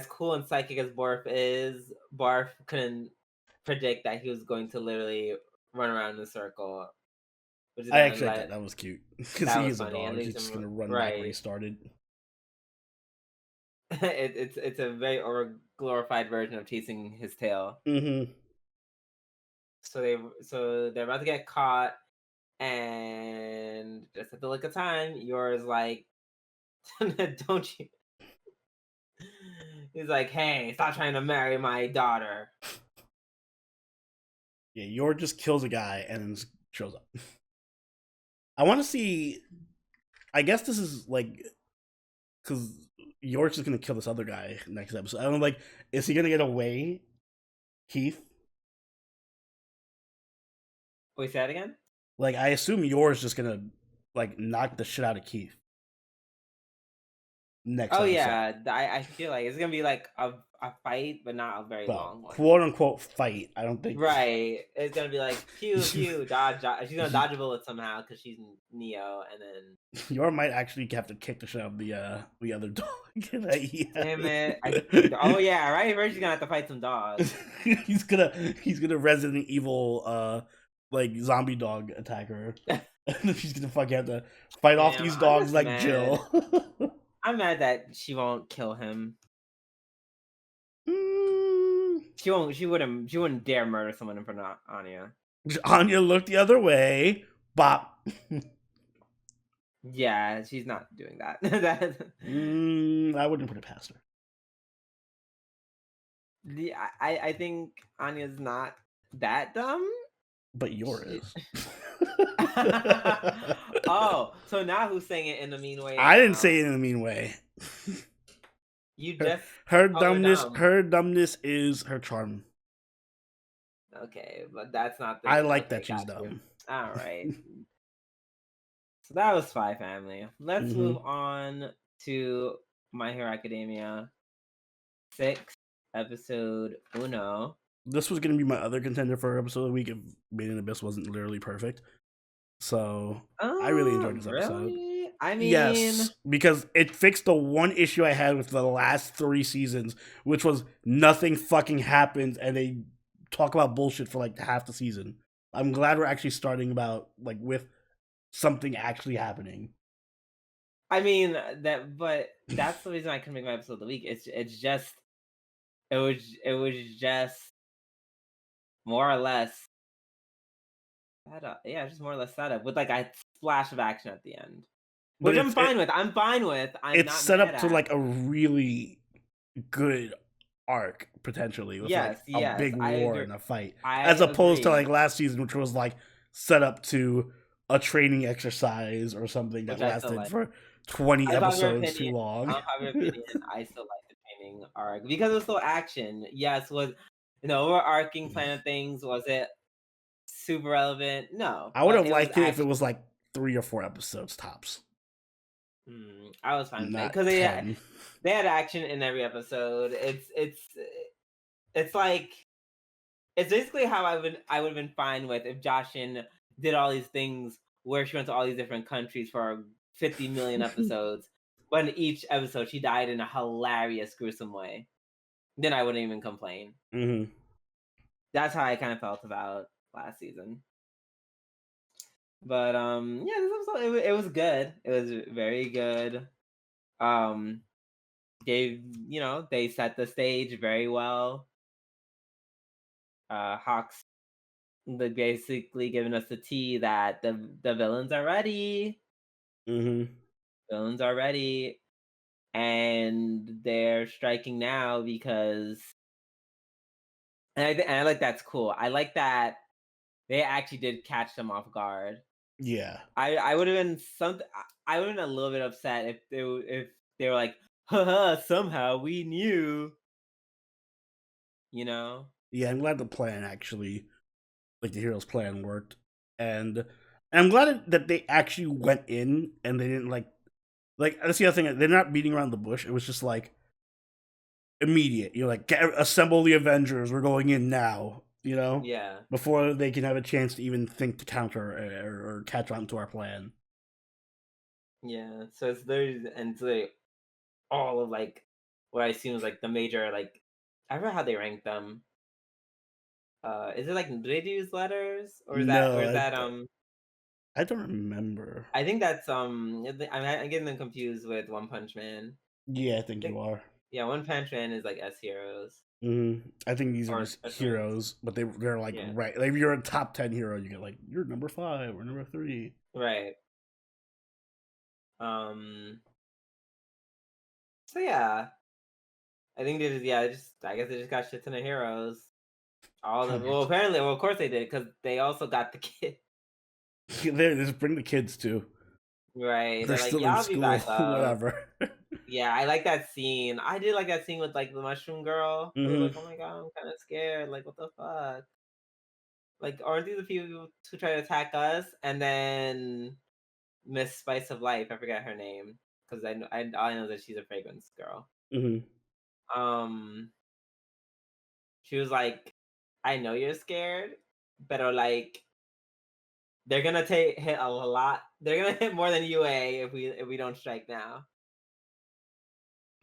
cool and psychic as Barf is, Barf couldn't predict that he was going to literally run around in a circle, which is I gonna actually like that. let That was cute because that he was is a funny and dog. He's leaves just him gonna run back where he right. started. It's a very over glorified version of chasing his tail. Hmm. So they're about to get caught, and just at the lick of time, yours like, don't you? He's like, hey, stop trying to marry my daughter. Yeah, Yor just kills a guy and then shows up. I want to see. I guess this is like because York's just gonna kill this other guy next episode. I don't know, like, is he gonna get away, Keith? Wait, say that again? Like, I assume Yor's just gonna like knock the shit out of Keith next Oh episode. yeah, I feel like it's gonna be like a fight, but not a very Well, long one. quote unquote fight. I don't think Right. It's gonna be like pew pew dodge. She's gonna dodge a bullet somehow because she's Neo, and then Yor might actually have to kick the shit out of the other dog that he damn it. Oh has. yeah, right. First she's gonna have to fight some dogs. he's gonna Resident Evil like zombie dog attacker. And then she's gonna fucking have to fight off Damn, these I'm dogs just like mad. Jill. I'm mad that she won't kill him. Mm, She won't. She wouldn't. She wouldn't dare murder someone in front of Anya. Anya looked the other way. Bop. Yeah, she's not doing that. that I wouldn't put it past her. I think Anya's not that dumb. But Yor She... is. Oh, so now who's saying it in a mean way I didn't now? say it in a mean way. You Her, just her called her dumbness dumb. her dumbness is her charm. Okay, but that's not the I like okay, that she's got you. dumb. All right. So that was Spy Family. Let's move Hmm. on to My Hero Academia 6, episode uno. This was gonna be my other contender for episode of the week if Made in Abyss wasn't literally perfect. So I really enjoyed this episode. Really? I mean, Yes, because it fixed the one issue I had with the last 3 seasons, which was nothing fucking happens and they talk about bullshit for like half the season. I'm glad we're actually starting about like with something actually happening. but that's the reason I couldn't make my episode of the week. It's just it was just more or less setup. Yeah, just more or less setup with like a splash of action at the end, But which I'm fine with. I'm fine with. I'm it's not set mad up to at. like a really good arc potentially with like Yes, a yes, big I war agree. and a fight I as opposed to like agree, last season which was like set up to a training exercise or something that which I still lasted like. for 20 Unpopular episodes too opinion. long. Unpopular opinion. I still like the training arc because it was still action. Yes, was overarching plan of things. Was it super relevant? No, I would but have it was liked it if it action. was like 3 or 4 episodes tops, I was fine with it not because ten. they had action in every episode. It's like it's basically how I would have been fine with if Joshin did all these things where she went to all these different countries for 50 million episodes, but in each episode she died in a hilarious, gruesome way. Then I wouldn't even complain. Hmm. That's how I kind of felt about last season. But yeah, this episode it was good. It was very good. Um, they set the stage very well. Hawks basically giving us the tea that the villains are ready. Hmm. Villains are ready, and they're striking now because and I like that's cool. I like that they actually did catch them off guard. Yeah. I would have been something. I would have been a little bit upset if they were like, haha, somehow we knew, you know? Yeah, I'm glad the plan actually, like the hero's plan, worked, and I'm glad that they actually went in and they didn't like that's the other thing. They're not beating around the bush. It was just like immediate. You're like, assemble the Avengers. We're going in now. Yeah. Before they can have a chance to even think to counter or catch on to our plan. Yeah. So it's literally all of like what I assume is like the major like I forgot how they rank them. Is it like reduced letters or No, is that I don't remember. I think that's I'm getting them confused with One Punch Man. Yeah, I think I think you are. yeah, One Punch Man is like S heroes I think these are or just twins. heroes, but they're like Yeah. right. Like if you're a top 10 hero, you get like you're number 5 or number 3. Right. Um. So yeah, I think they just I guess they just got shit ton of heroes. All the Hundreds. apparently of course they did because they also got the kid. There, just bring the kids too. Right. They're They're like, still yeah, in I'll be school, back up. whatever. Yeah, I like that scene. I did like that scene with like the mushroom girl. It was like, hmm oh my god, I'm kind of scared. Like, what the fuck? Like, aren't these the people who try to attack us? And then Miss Spice of Life, I forget her name because all I know is that she's a fragrance girl. hmm Um, she was like, I know you're scared, but like they're gonna hit a lot. They're gonna hit more than UA if we don't strike now.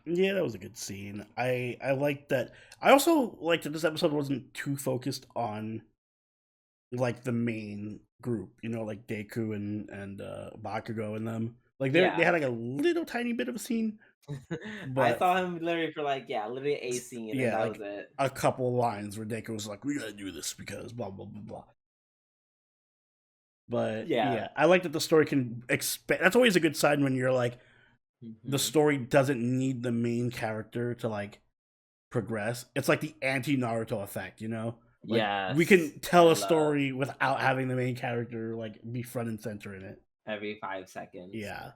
Yeah, that was a good scene. I liked that. I also liked that this episode wasn't too focused on like the main group, like Deku and Bakugo and them. Like they Yeah, had like a little tiny bit of a scene, I but saw him literally for like literally a scene, and yeah, that was like it. a couple lines where Deku was like, "We gotta do this because blah blah blah blah." But Yeah. yeah, I like that the story can expand. That's always a good sign when you're like the Hmm. story doesn't need the main character to like progress. It's like the anti Naruto effect, Like we Yes, can tell I a love story without having the main character like be front and center in it. every 5 seconds. Yeah.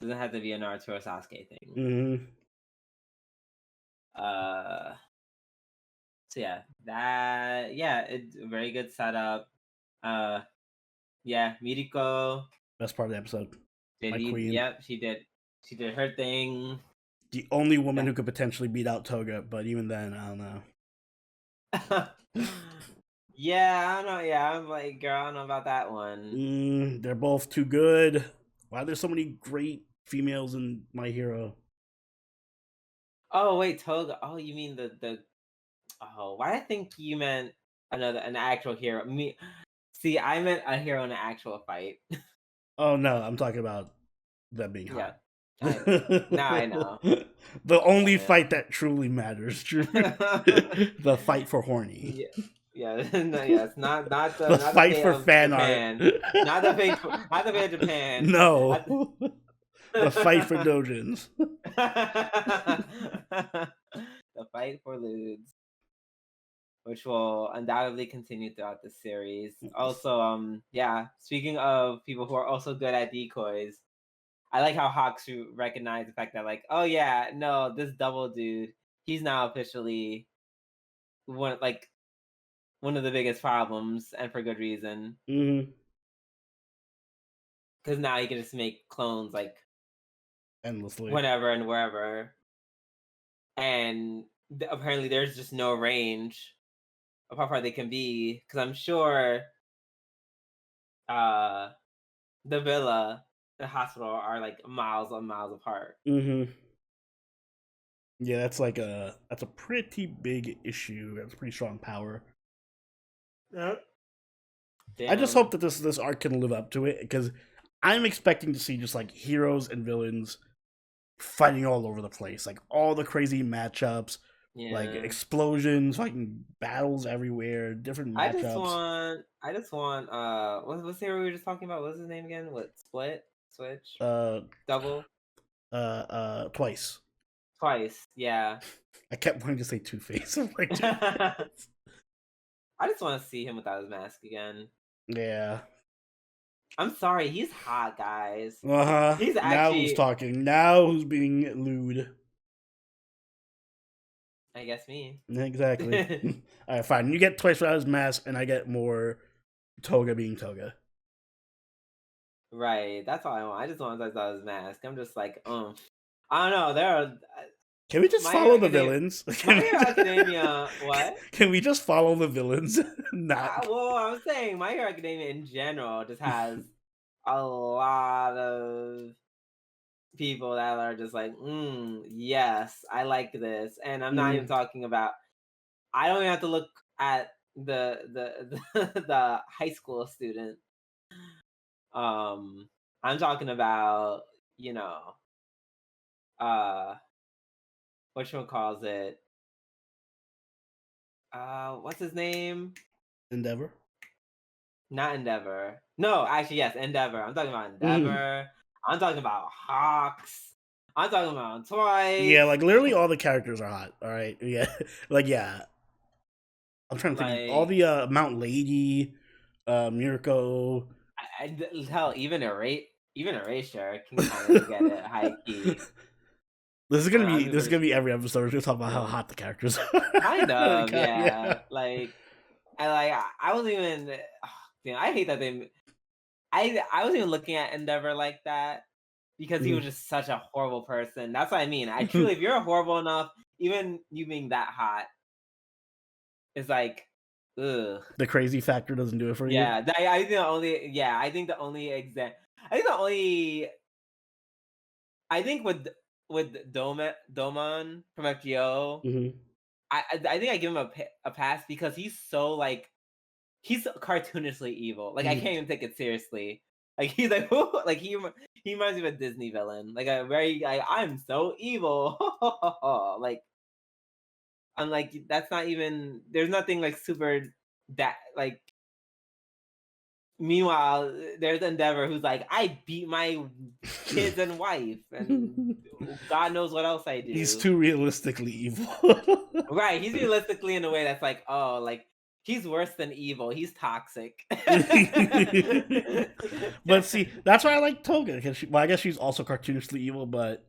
Doesn't have to be a Naruto or Sasuke thing. hmm Uh, so it's a very good setup. Uh, yeah, Miriko Best part of the episode. did My he? queen. Yep, she did her thing. The only woman Yeah. who could potentially beat out Toga, but even then, I don't know. Yeah, I don't know. Yeah, I'm like, girl, I don't know about that one. They're both too good. Why there's so many great females in My Hero? Oh wait, Toga. Oh, you mean the? Oh, why I think you meant an actual hero? Me, see, I meant a hero in an actual fight. Oh no, I'm talking about them being Yeah, hot. now I know. The only Yeah. fight that truly matters, the fight for horny, Yeah, yeah, no, yes, the not the fight fate for of fan art. Japan, not the fate of Japan. No, Not the fight for dojins. the fight for Ludes, which will undoubtedly continue throughout the series. Also, yeah, speaking of people who are also good at decoys, I like how Hawks recognize the fact that like, oh yeah, no, this double dude, he's now officially like one of the biggest problems, and for good reason. hmm Because now you can just make clones like Endlessly. whenever and wherever, and apparently there's just no range of how far they can be. Because I'm sure uh the villa, the hospital are like miles and miles apart. hmm Yeah, that's a pretty big issue. That's pretty strong power. Yep. I just hope Damn. that this arc can live up to it because I'm expecting to see just like heroes and villains fighting all over the place, like all the crazy matchups, like Yeah. explosions, fucking battles everywhere, different matchups. I just want what's the hero we were just talking about? What's his name again? What split? Switch? Uh, Double? Twice. Twice, yeah. I kept wanting to say Two Face. Like, I just want to see him without his mask again. yeah, I'm sorry, he's hot, guys. He's Now who's actually, talking? Now who's being lewd? I guess me. Exactly. All right, fine. You get twice without his mask, and I get more Toga being Toga. Right, that's all I want. I just want to talk his mask. I'm just like, I don't know. There are Can we just My Hero follow the Academia. villains? My Hero Academia. What? Can we just follow the villains? Not. Well, I was saying My Hero Academia in general just has a lot of people that are just like, yes, I like this, and I'm not even talking about. I don't even have to look at the high school student. I'm talking about, you know, uh, calls it? What's his name? Endeavor. Not Endeavor. No, actually, yes, Endeavor. I'm talking about Endeavor. I'm talking about Hawks. I'm talking about Twice. Yeah, like literally all the characters are hot. All right, yeah, like yeah. I'm trying to think of all Like, the Mount Lady, Mirko. hell, even Erasure can kind of get it high key. I'm This is pretty gonna be every episode. We're gonna talk about how sure. hot the characters are. Kind of, Yeah. yeah. Like, I wasn't even. Damn, I hate that they. I wasn't even looking at Endeavor like that because he was just such a horrible person. That's what I mean. I truly, if you're horrible enough, even you being that hot, it's like, ugh. The crazy factor doesn't do it for you. Yeah, I think the only. Yeah, I think the only I think the only. I think with Doman from FGO, I think I give him a pass because he's so like he's cartoonishly evil. Like I can't even take it seriously. Like he's like like he reminds me of a Disney villain. Like a very like I'm so evil. Like I'm like that's not even there's nothing like super that like meanwhile there's Endeavor who's like I beat my kids and wife and God knows what else I He's do. too realistically evil. Right, he's realistically in a way that's like, oh, like he's worse than evil. He's toxic. But see, that's why I like Toga because well, I guess she's also cartoonishly evil, but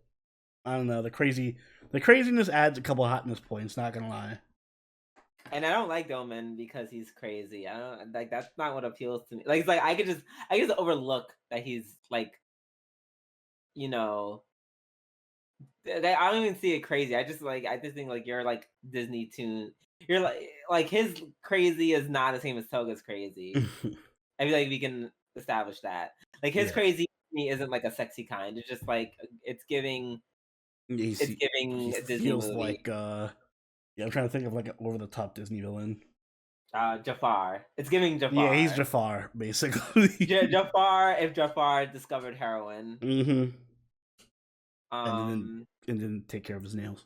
I don't know the craziness adds a couple hotness points. Not gonna lie. And I don't like Doman because he's crazy. I don't like that's not what appeals to me. Like it's like I could just overlook that he's like, you know, I don't even see it crazy. I just think like you're like Disney tune. You're like his crazy is not the same as Toga's crazy. I feel like we can establish that. Like his Yeah, crazy to me isn't like a sexy kind. It's just like it's he giving a Disney feels movie. like yeah. I'm trying to think of like an over the top Disney villain. Jafar. It's giving Yeah, he's Jafar. Jafar basically. Jafar if Jafar discovered heroin. And Um didn't take care of his nails.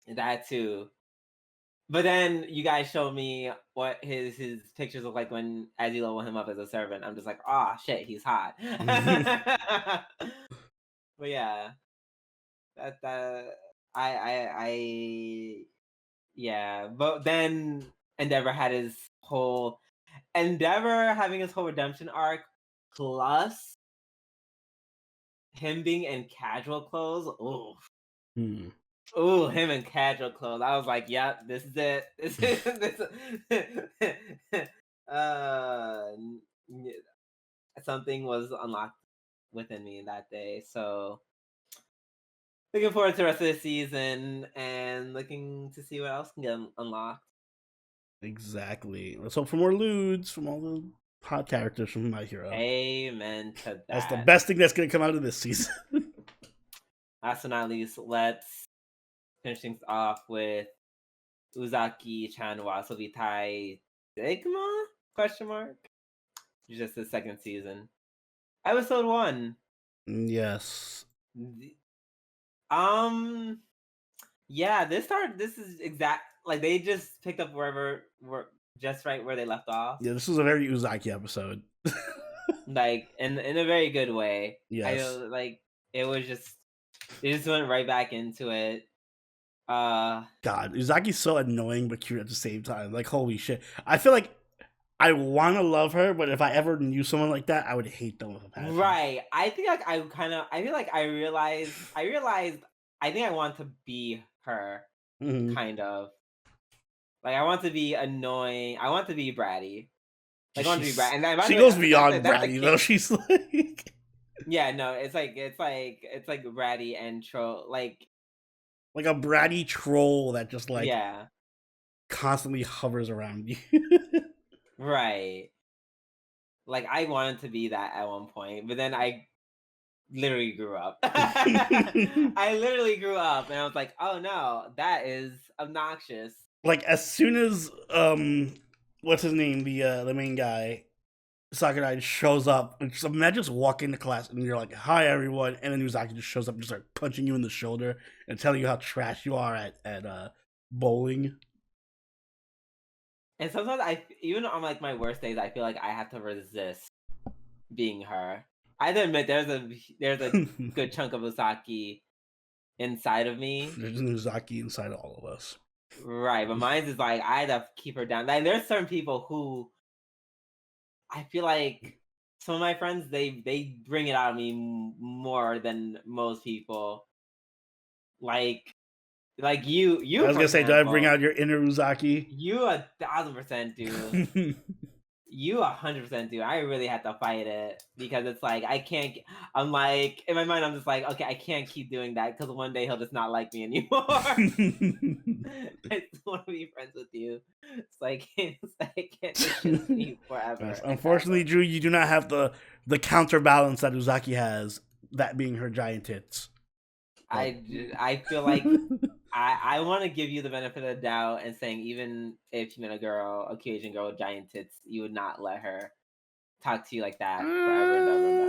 that too. But then you guys showed me what his pictures look like when as you level him up as a servant. I'm just like, oh shit, he's hot. But yeah, that I yeah. But then Endeavor had his whole Endeavor having his whole redemption arc plus him being in casual clothes. Ooh. Ooh, him in casual clothes. I was like, yep, this is it. This is this. uh, something was unlocked within me that day. So looking forward to the rest of the season and looking to see what else can get unlocked. Exactly. Let's hope for more lewds from all the hot characters from My Hero. Amen to That's the that. best thing that's gonna come out of this season. Last but not least, let's finish things off with Uzaki-chan Wasobitai Sigma? Question mark? Just the second season. Episode 1. Yes. Yeah, this is exact like they just picked up wherever just right where they left off. Yeah, this was a very Uzaki episode. Like in a very good way. Yes. Like it was just they just went right back into it. God, Uzaki's so annoying but cute at the same time. Like, holy shit. I feel like I want to love her, but if I ever knew someone like that, I would hate them with a passion. Right. I think like I feel like I realized I think I want to be her, Mhm. kind of. Like I want to be annoying. I want to be bratty. Like I want to be bratty. And then, by She the way, goes that's a beyond that's a bratty though. kink. She's like Yeah, no, it's like bratty and troll. Like like a bratty troll that just like yeah, constantly hovers around you. right. Like I wanted to be that at one point, but then I literally grew up. I literally grew up, and I was like, oh no, that is obnoxious. Like as soon as what's his name, the main guy, Sakurai shows up, and just imagine just walking into class and you're like, "Hi everyone," and then Uzaki just shows up and just like punching you in the shoulder and telling you how trash you are at bowling. And sometimes even on like my worst days, I feel like I have to resist being her. I have to admit, there's a good chunk of Uzaki inside of me. There's an Uzaki inside of all of us. Right, but mine is like I had to keep her down. Like there's certain people who I feel like some of my friends they bring it out of me more than most people. Like I you was for gonna say, do I bring example, out your inner Uzaki? you 1,000% do. You 100% do. I really had to fight it because it's like I can't. I'm like in my mind, I'm just like, okay, I can't keep doing that because one day he'll just not like me anymore. I just want to be friends with you. So I can't just shit with me forever Yes. and Unfortunately, ever. Drew, you do not have the counterbalance that Uzaki has, that being her giant tits. But I feel like I want to give you the benefit of the doubt and saying even if you met a girl, a Caucasian girl with giant tits, you would not let her talk to you like that forever and ever and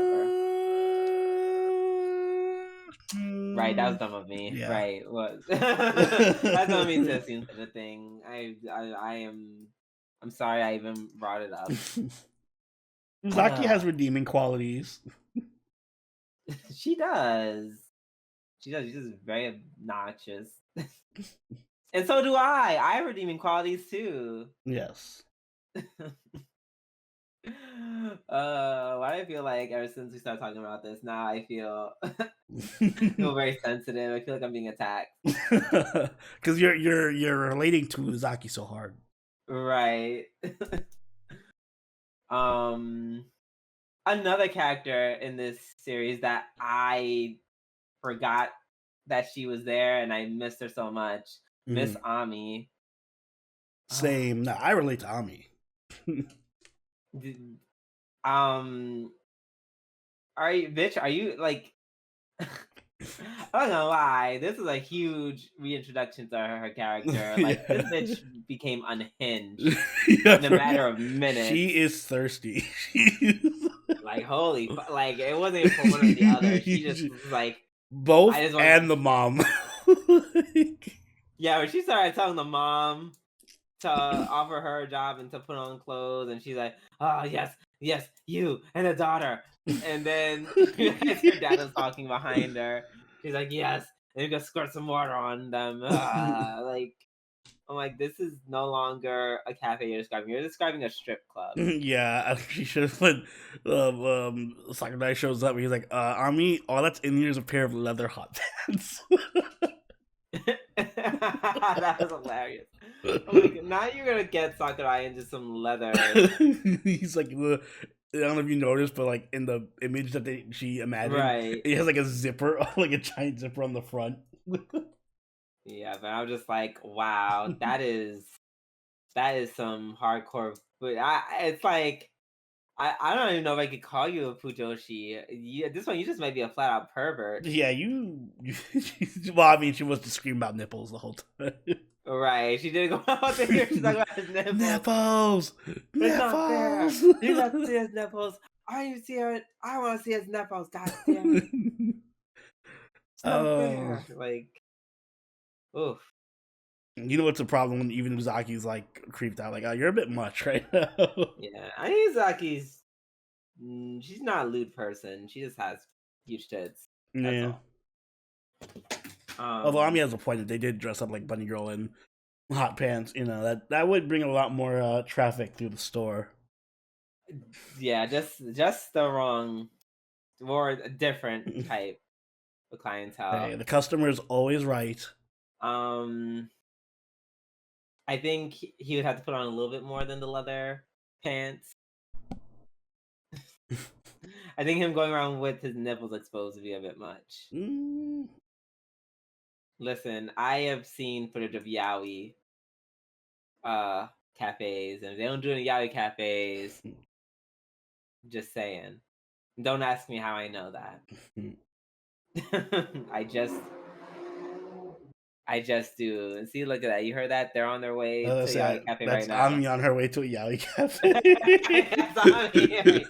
ever. Right, that was dumb of me. Yeah. Right, was that's dumb of me to assume such a thing. I'm sorry I even brought it up. Uzaki has redeeming qualities. She does. She does. She's just very obnoxious. And so do I. I have redeeming qualities too. Yes. Why do I feel like ever since we started talking about this, now I feel feel very sensitive. I feel like I'm being attacked. Because you're relating to Uzaki so hard. Right. um Another character in this series that I forgot that she was there and I missed her so much. Miss Ami. Same. No, I relate to Ami. D- um are you like I'm not gonna lie, this is a huge reintroduction to her character. Like this bitch became unhinged Yeah, in a matter of minutes. she is thirsty. Like like it wasn't even for one or the other. She just was like, Both I just want. and the mom. Yeah, when she started telling the mom to offer her a job and to put on clothes, and she's like, "Oh yes, yes, you and a daughter." And then as her dad was talking behind her, she's like, "Yes," and you can squirt some water on them. Like I'm like, this is no longer a cafe you're describing. You're describing a strip club. Yeah, she should have put Sakurai shows up and he's like, Ami, all that's in here is a pair of leather hot pants. That was hilarious. I'm like, now you're gonna get Sakurai into some leather. He's like, I don't know if you noticed, but like in the image that she imagined, Right. it has like a zipper, like a giant zipper on the front. Yeah, but I'm just like, wow, that is some hardcore. But it's like I don't even know if I could call you a Fujoshi. At this point, you just might be a flat out pervert. Yeah, well, I mean, she was just screaming about nipples the whole time. Right? She did go out there. She's talking about his nipples. Nipples, It's not fair. nipples. You got to see his nipples. I you see it. I want to see his nipples. God damn it! It's not fair. Like, oof. You know what's the problem when even Uzaki's like creeped out, like, oh, you're a bit much right now. Yeah, I think Zaki's. She's not a lewd person. She just has huge tits. That's Yeah. all. Although Ami has a point that they did dress up like Bunny Girl in hot pants, you know, that would bring a lot more traffic through the store. Yeah, just the wrong or a different type of Hey, clientele. the customer is always right. Um, I think he would have to put on a little bit more than the leather pants. I think him going around with his nipples exposed would be a bit much. Mm. Listen, I have seen footage of yaoi cafes, and if they don't do any yaoi cafes, just saying. Don't ask me how I know that. I just do. And see, look at that. You heard that? They're on their way to Yaoi Cafe That's right now. Ami on her way to a yaoi cafe. That's Ami.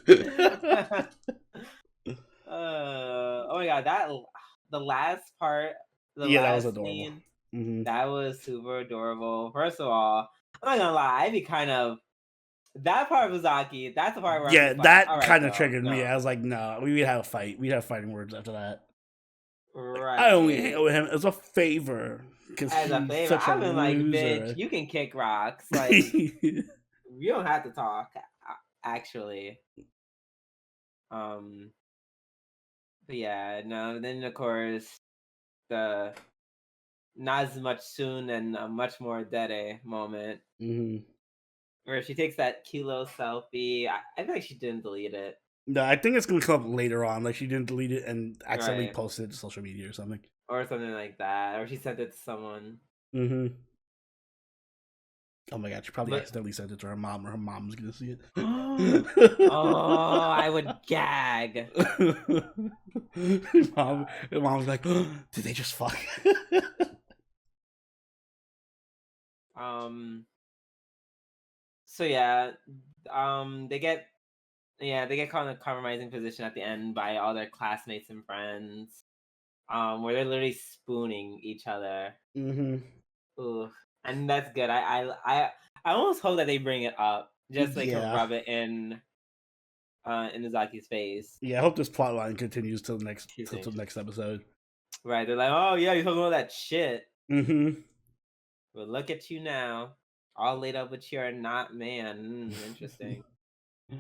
Oh my god, the last part, the Yeah, that was last adorable. scene, Mm-hmm. that was super adorable. First of all, I'm not gonna lie, I'd be kind of that part of Uzaki. That's the part where I'm Yeah, just like, all that right, kind of girl, triggered me. no, I was like, no, we would have a fight. We'd have fighting words after that. Like, I only hang right. out with him as a favor because As a he's favor, such a I've been like, bitch, loser. you can kick rocks. Like, you don't have to talk. Actually, um, but yeah, no. Then of course the not as much soon and a much more Dede moment Mm-hmm. where she takes that kilo selfie. I feel like she didn't delete it. No, I think it's gonna come up later on. Like she didn't delete it and accidentally Right. posted it to social media or something. Or something like that. Or she sent it to someone. Mm-hmm. Oh my god, she probably But accidentally sent it to her mom, or her mom's gonna see it. oh, I would gag. Her mom was like, "Did they just fuck?" Um so yeah, they get caught in a compromising position at the end by all their classmates and friends. Where they're literally spooning each other. Mm-hmm. Ooh, and that's good. I almost hope that they bring it up just so they can Yeah. rub it in Uzaki's face. Yeah, I hope this plot line continues Excuse till me. the next episode. Right? They're like, oh yeah, you're talking about that shit. Mm-hmm. But look at you now, all laid up with your not man. Interesting. Oh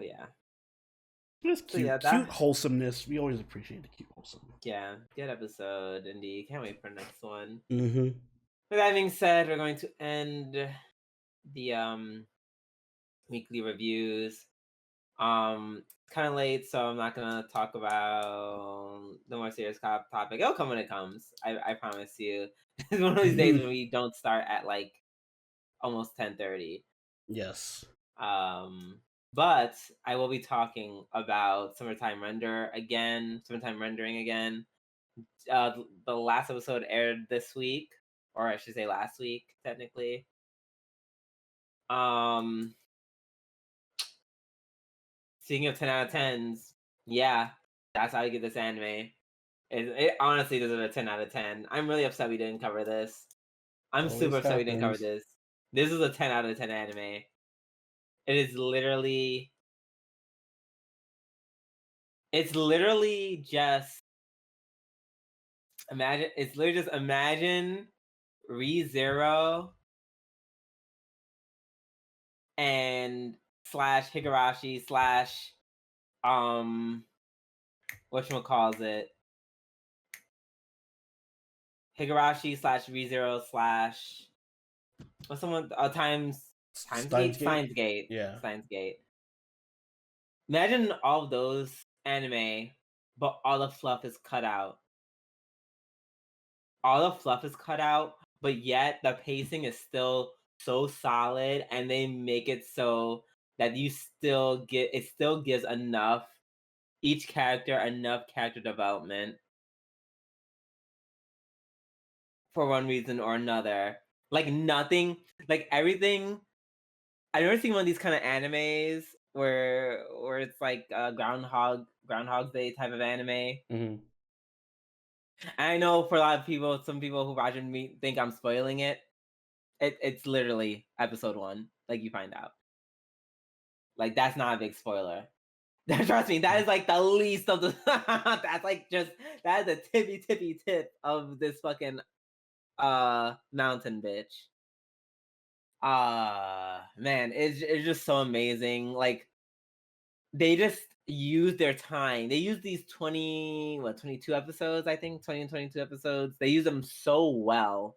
yeah. It's So yeah, cute wholesomeness. We always appreciate the cute wholesomeness. good episode indeed. Can't wait for the next one. Mm-hmm. With that being said, we're going to end the weekly reviews. Kind of late, so I'm not gonna talk about the more serious topic. It'll come when it comes. I promise you. It's one of these days when we don't start at like almost 10:30. Yes. But I will be talking about summertime rendering again. The last episode aired this week, or I should say last week, technically. Um, Speaking of 10 out of 10s, yeah, that's how I get this anime. It honestly deserves a 10 out of 10. I'm really upset we didn't cover this. I'm super Always upset we didn't cover happens. this. This is a 10 out of 10 anime. It's literally just imagine ReZero and slash Higurashi slash whatchamacallit, Higurashi slash ReZero slash what's someone times gate? Steins Gate? Signs Gate. Yeah. Signs Gate. Imagine all those anime, but all the fluff is cut out. All the fluff is cut out, but yet the pacing is still so solid, and they make it so that it still gives each character enough character development for one reason or another. Like nothing, like everything. I've never seen one of these kind of animes where it's like a Groundhog Day type of anime. Mm-hmm. And I know for a lot of people, some people who watch me think I'm spoiling it. It's literally episode 1. Like you find out. Like that's not a big spoiler. Trust me, that is like the least of the. That's like that is the tippy tip of this fucking mountain bitch. Man, it's just so amazing. Like they just use their time. They use these 22 episodes, I think, 20 and 22 episodes. They use them so well.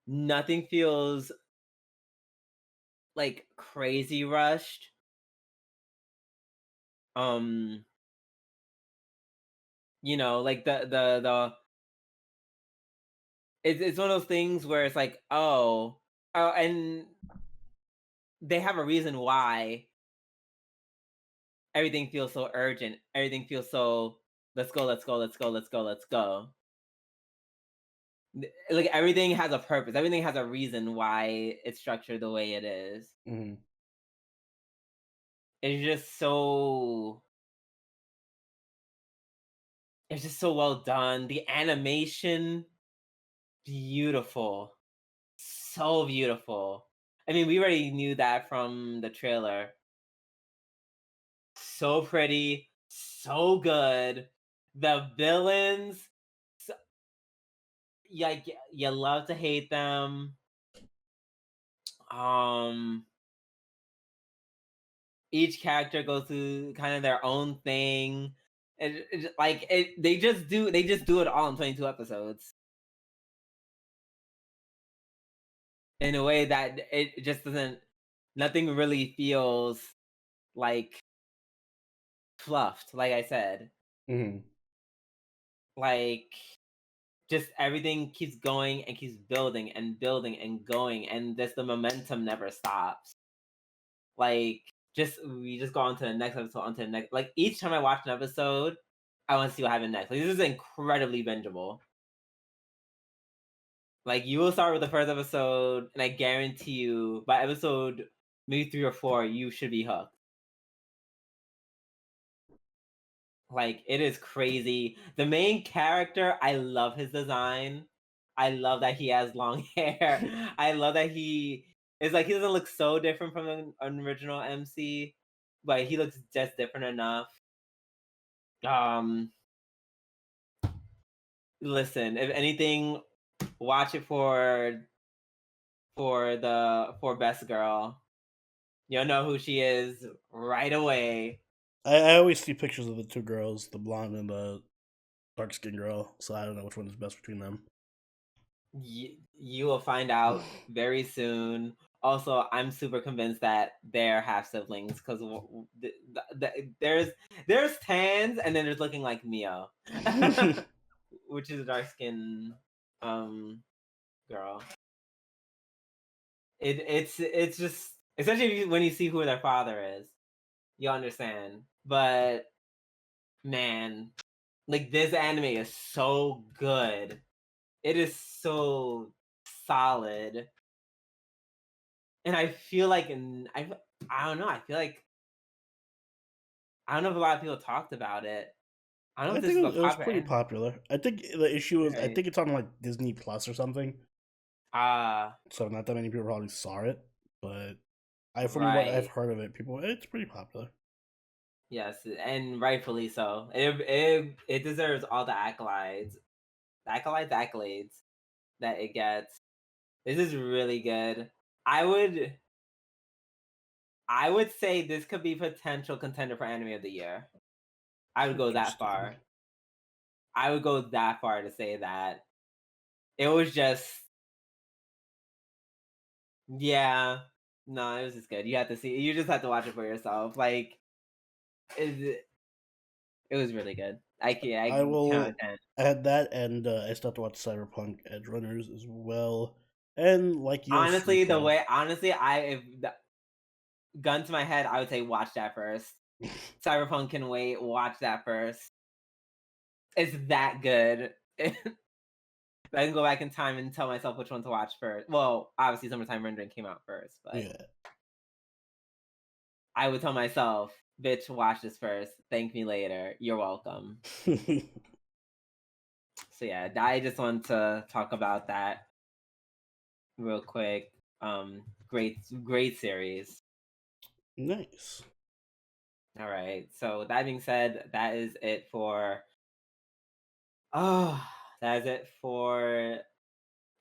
Nothing feels like crazy rushed. Um, like the it's one of those things where it's like, oh, and they have a reason why everything feels so urgent. Everything feels so let's go, let's go, let's go, let's go, let's go. Like everything has a purpose. Everything has a reason why it's structured the way it is. Hmm. It's just so it's just so well done. The animation, beautiful. So beautiful. I mean, we already knew that from the trailer. So pretty, so good. The villains, so, yeah, you love to hate them. Um, each character goes through kind of their own thing. They just do it all in 22 episodes in a way that it just doesn't. Nothing really feels like fluffed. Like I said, Hmm. like just everything keeps going and keeps building and building and going, and just the momentum never stops. Like just we just go on to the next episode, on to the next. Like each time I watch an episode, I want to see what happens next. Like this is incredibly bingeable. Like you will start with the first episode, and I guarantee you by episode maybe 3 or 4, you should be hooked. Like it is crazy. The main character, I love his design. I love that he has long hair. I love that he doesn't look so different from an original MC, but he looks just different enough. Um, Listen, if anything, watch it for best girl. You'll know who she is right away. I always see pictures of the two girls, the blonde and the dark skinned girl, so I don't know which one is best between them. You will find out very soon. Also, I'm super convinced that they're half siblings because there's Tans and then there's looking like Mio, which is a dark skin um girl. It's just especially when you see who their father is, you understand. But man, like this anime is so good. It is so solid. And I feel like I don't know, I don't know if a lot of people talked about it. I don't know I if this think is a it was popular pretty popular. I think the issue is I right. think it's on like Disney Plus or something, Ah, so not that many people probably saw it. But from what I've right. heard of it, it's pretty popular. Yes, and rightfully so. It deserves all the accolades that it gets. This is really good. I would I would say this could be potential contender for anime of the year. I would go that Interesting. far. I would go that far to say that. It was just yeah. No, it was just good. You have to see. You just have to watch it for yourself. Like it was really good. I I count will 10. add that, and I still have to watch Cyberpunk Edge Runners as well, and like Honestly, Yoshiko. I if the, gun to my head, I would say watch that first. Cyberpunk can wait. Watch that first. It's that good. I can go back in time and tell myself which one to watch first. Well, obviously, Summertime Rendering came out first, but Yeah. I would tell myself, "Bitch, watch this first. Thank me later. You're welcome." So yeah, I just want to talk about that real quick. Great series. Nice. All right. So that being said, that is it for oh, that is it for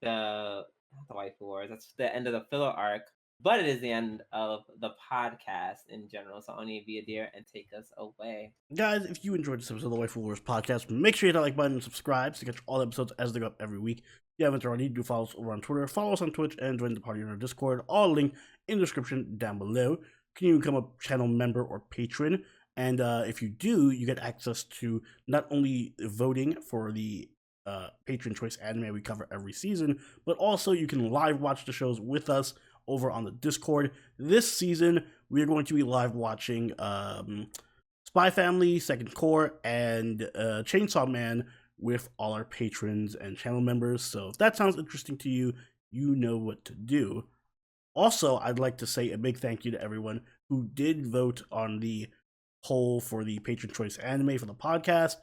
the not the Waifu Wars. That's the end of the filler arc, but it is the end of the podcast in general. So Oni, be a dear and take us away. Guys, if you enjoyed this episode of the Waifu Wars podcast, make sure you hit that like button and subscribe to catch all the episodes as they go up every week. If you haven't already, do follow us over on Twitter, follow us on Twitch, and join the party in our Discord. All linked in the description down below. Can you become a channel member or patron? And if you do, you get access to not only voting for the patron choice anime we cover every season, but also you can live watch the shows with us over on the Discord. This season, we are going to be live watching Spy Family, Second Core, and Chainsaw Man with all our patrons and channel members. So if that sounds interesting to you, you know what to do. Also, I'd like to say a big thank you to everyone who did vote on the poll for the patron choice anime for the podcast.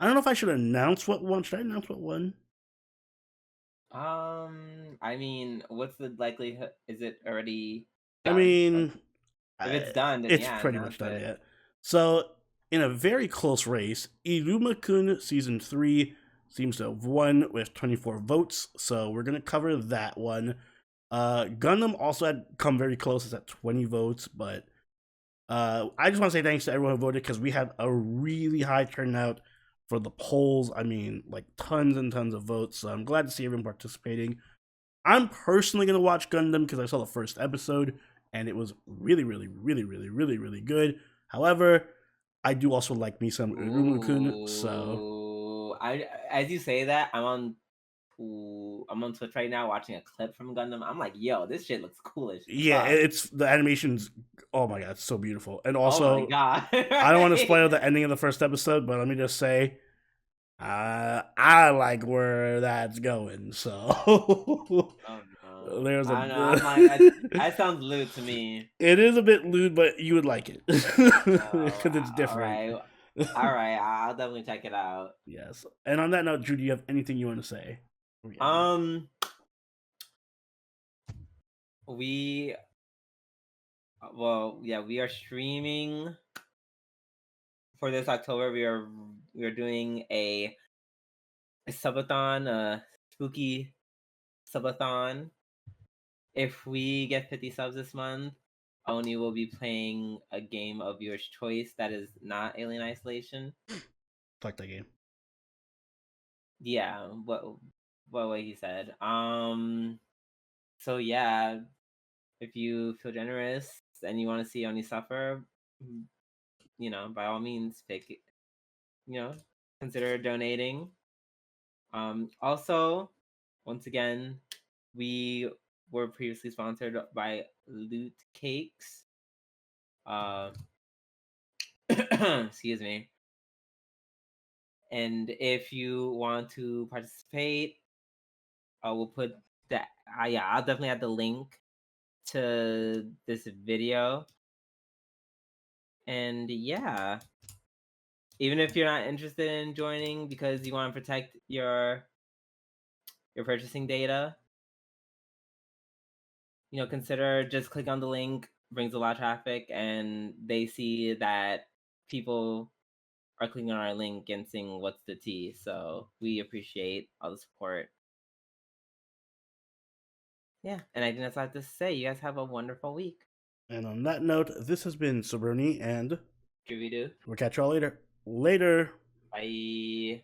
I don't know if I should announce what won. Should I announce what won? I mean, what's the likelihood? Is it already I done? mean, If it's done, then it's yeah, pretty much done yet. So, in a very close race, Iruma-kun Season 3 seems to have won with 24 votes, so we're going to cover that one. Gundam also had come very close, it's at 20 votes, but I just want to say thanks to everyone who voted, because we had a really high turnout for the polls. I mean, like tons and tons of votes, so I'm glad to see everyone participating. I'm personally going to watch Gundam because I saw the first episode, and it was really, really, really, really, really, really good. However, I do also like me some Iruma-kun, so as you say that, I'm on Twitch right now watching a clip from Gundam. I'm like, yo, this shit looks cool as yeah, fuck. it's the animation's, oh my god, it's so beautiful. And also, oh my god, I don't want to spoil the ending of the first episode, but let me just say, I like where that's going. So oh no, there's I don't know. I'm like, that sounds lewd to me. It is a bit lewd, but you would like it because it's different. All right, I'll definitely check it out. Yes. And on that note, Drew, do you have anything you want to say? We are streaming for this October. We are doing a subathon, a spooky subathon. If we get 50 subs this month, Oni will be playing a game of your choice that is not Alien Isolation. Fuck that game. Yeah, what he said. So yeah, if you feel generous and you want to see Oni suffer, by all means, consider donating. Also, once again, we were previously sponsored by Loot Cakes. Excuse me. And if you want to participate, we'll put that. I'll definitely add the link to this video. And yeah, even if you're not interested in joining because you want to protect your purchasing data, consider just click on the link. Brings a lot of traffic, and they see that people are clicking on our link and seeing what's the tea. So we appreciate all the support. Yeah, and I think that's all I have to say. You guys have a wonderful week. And on that note, this has been Sabroni and Scooby-Doo. We'll catch y'all later. Later. Bye.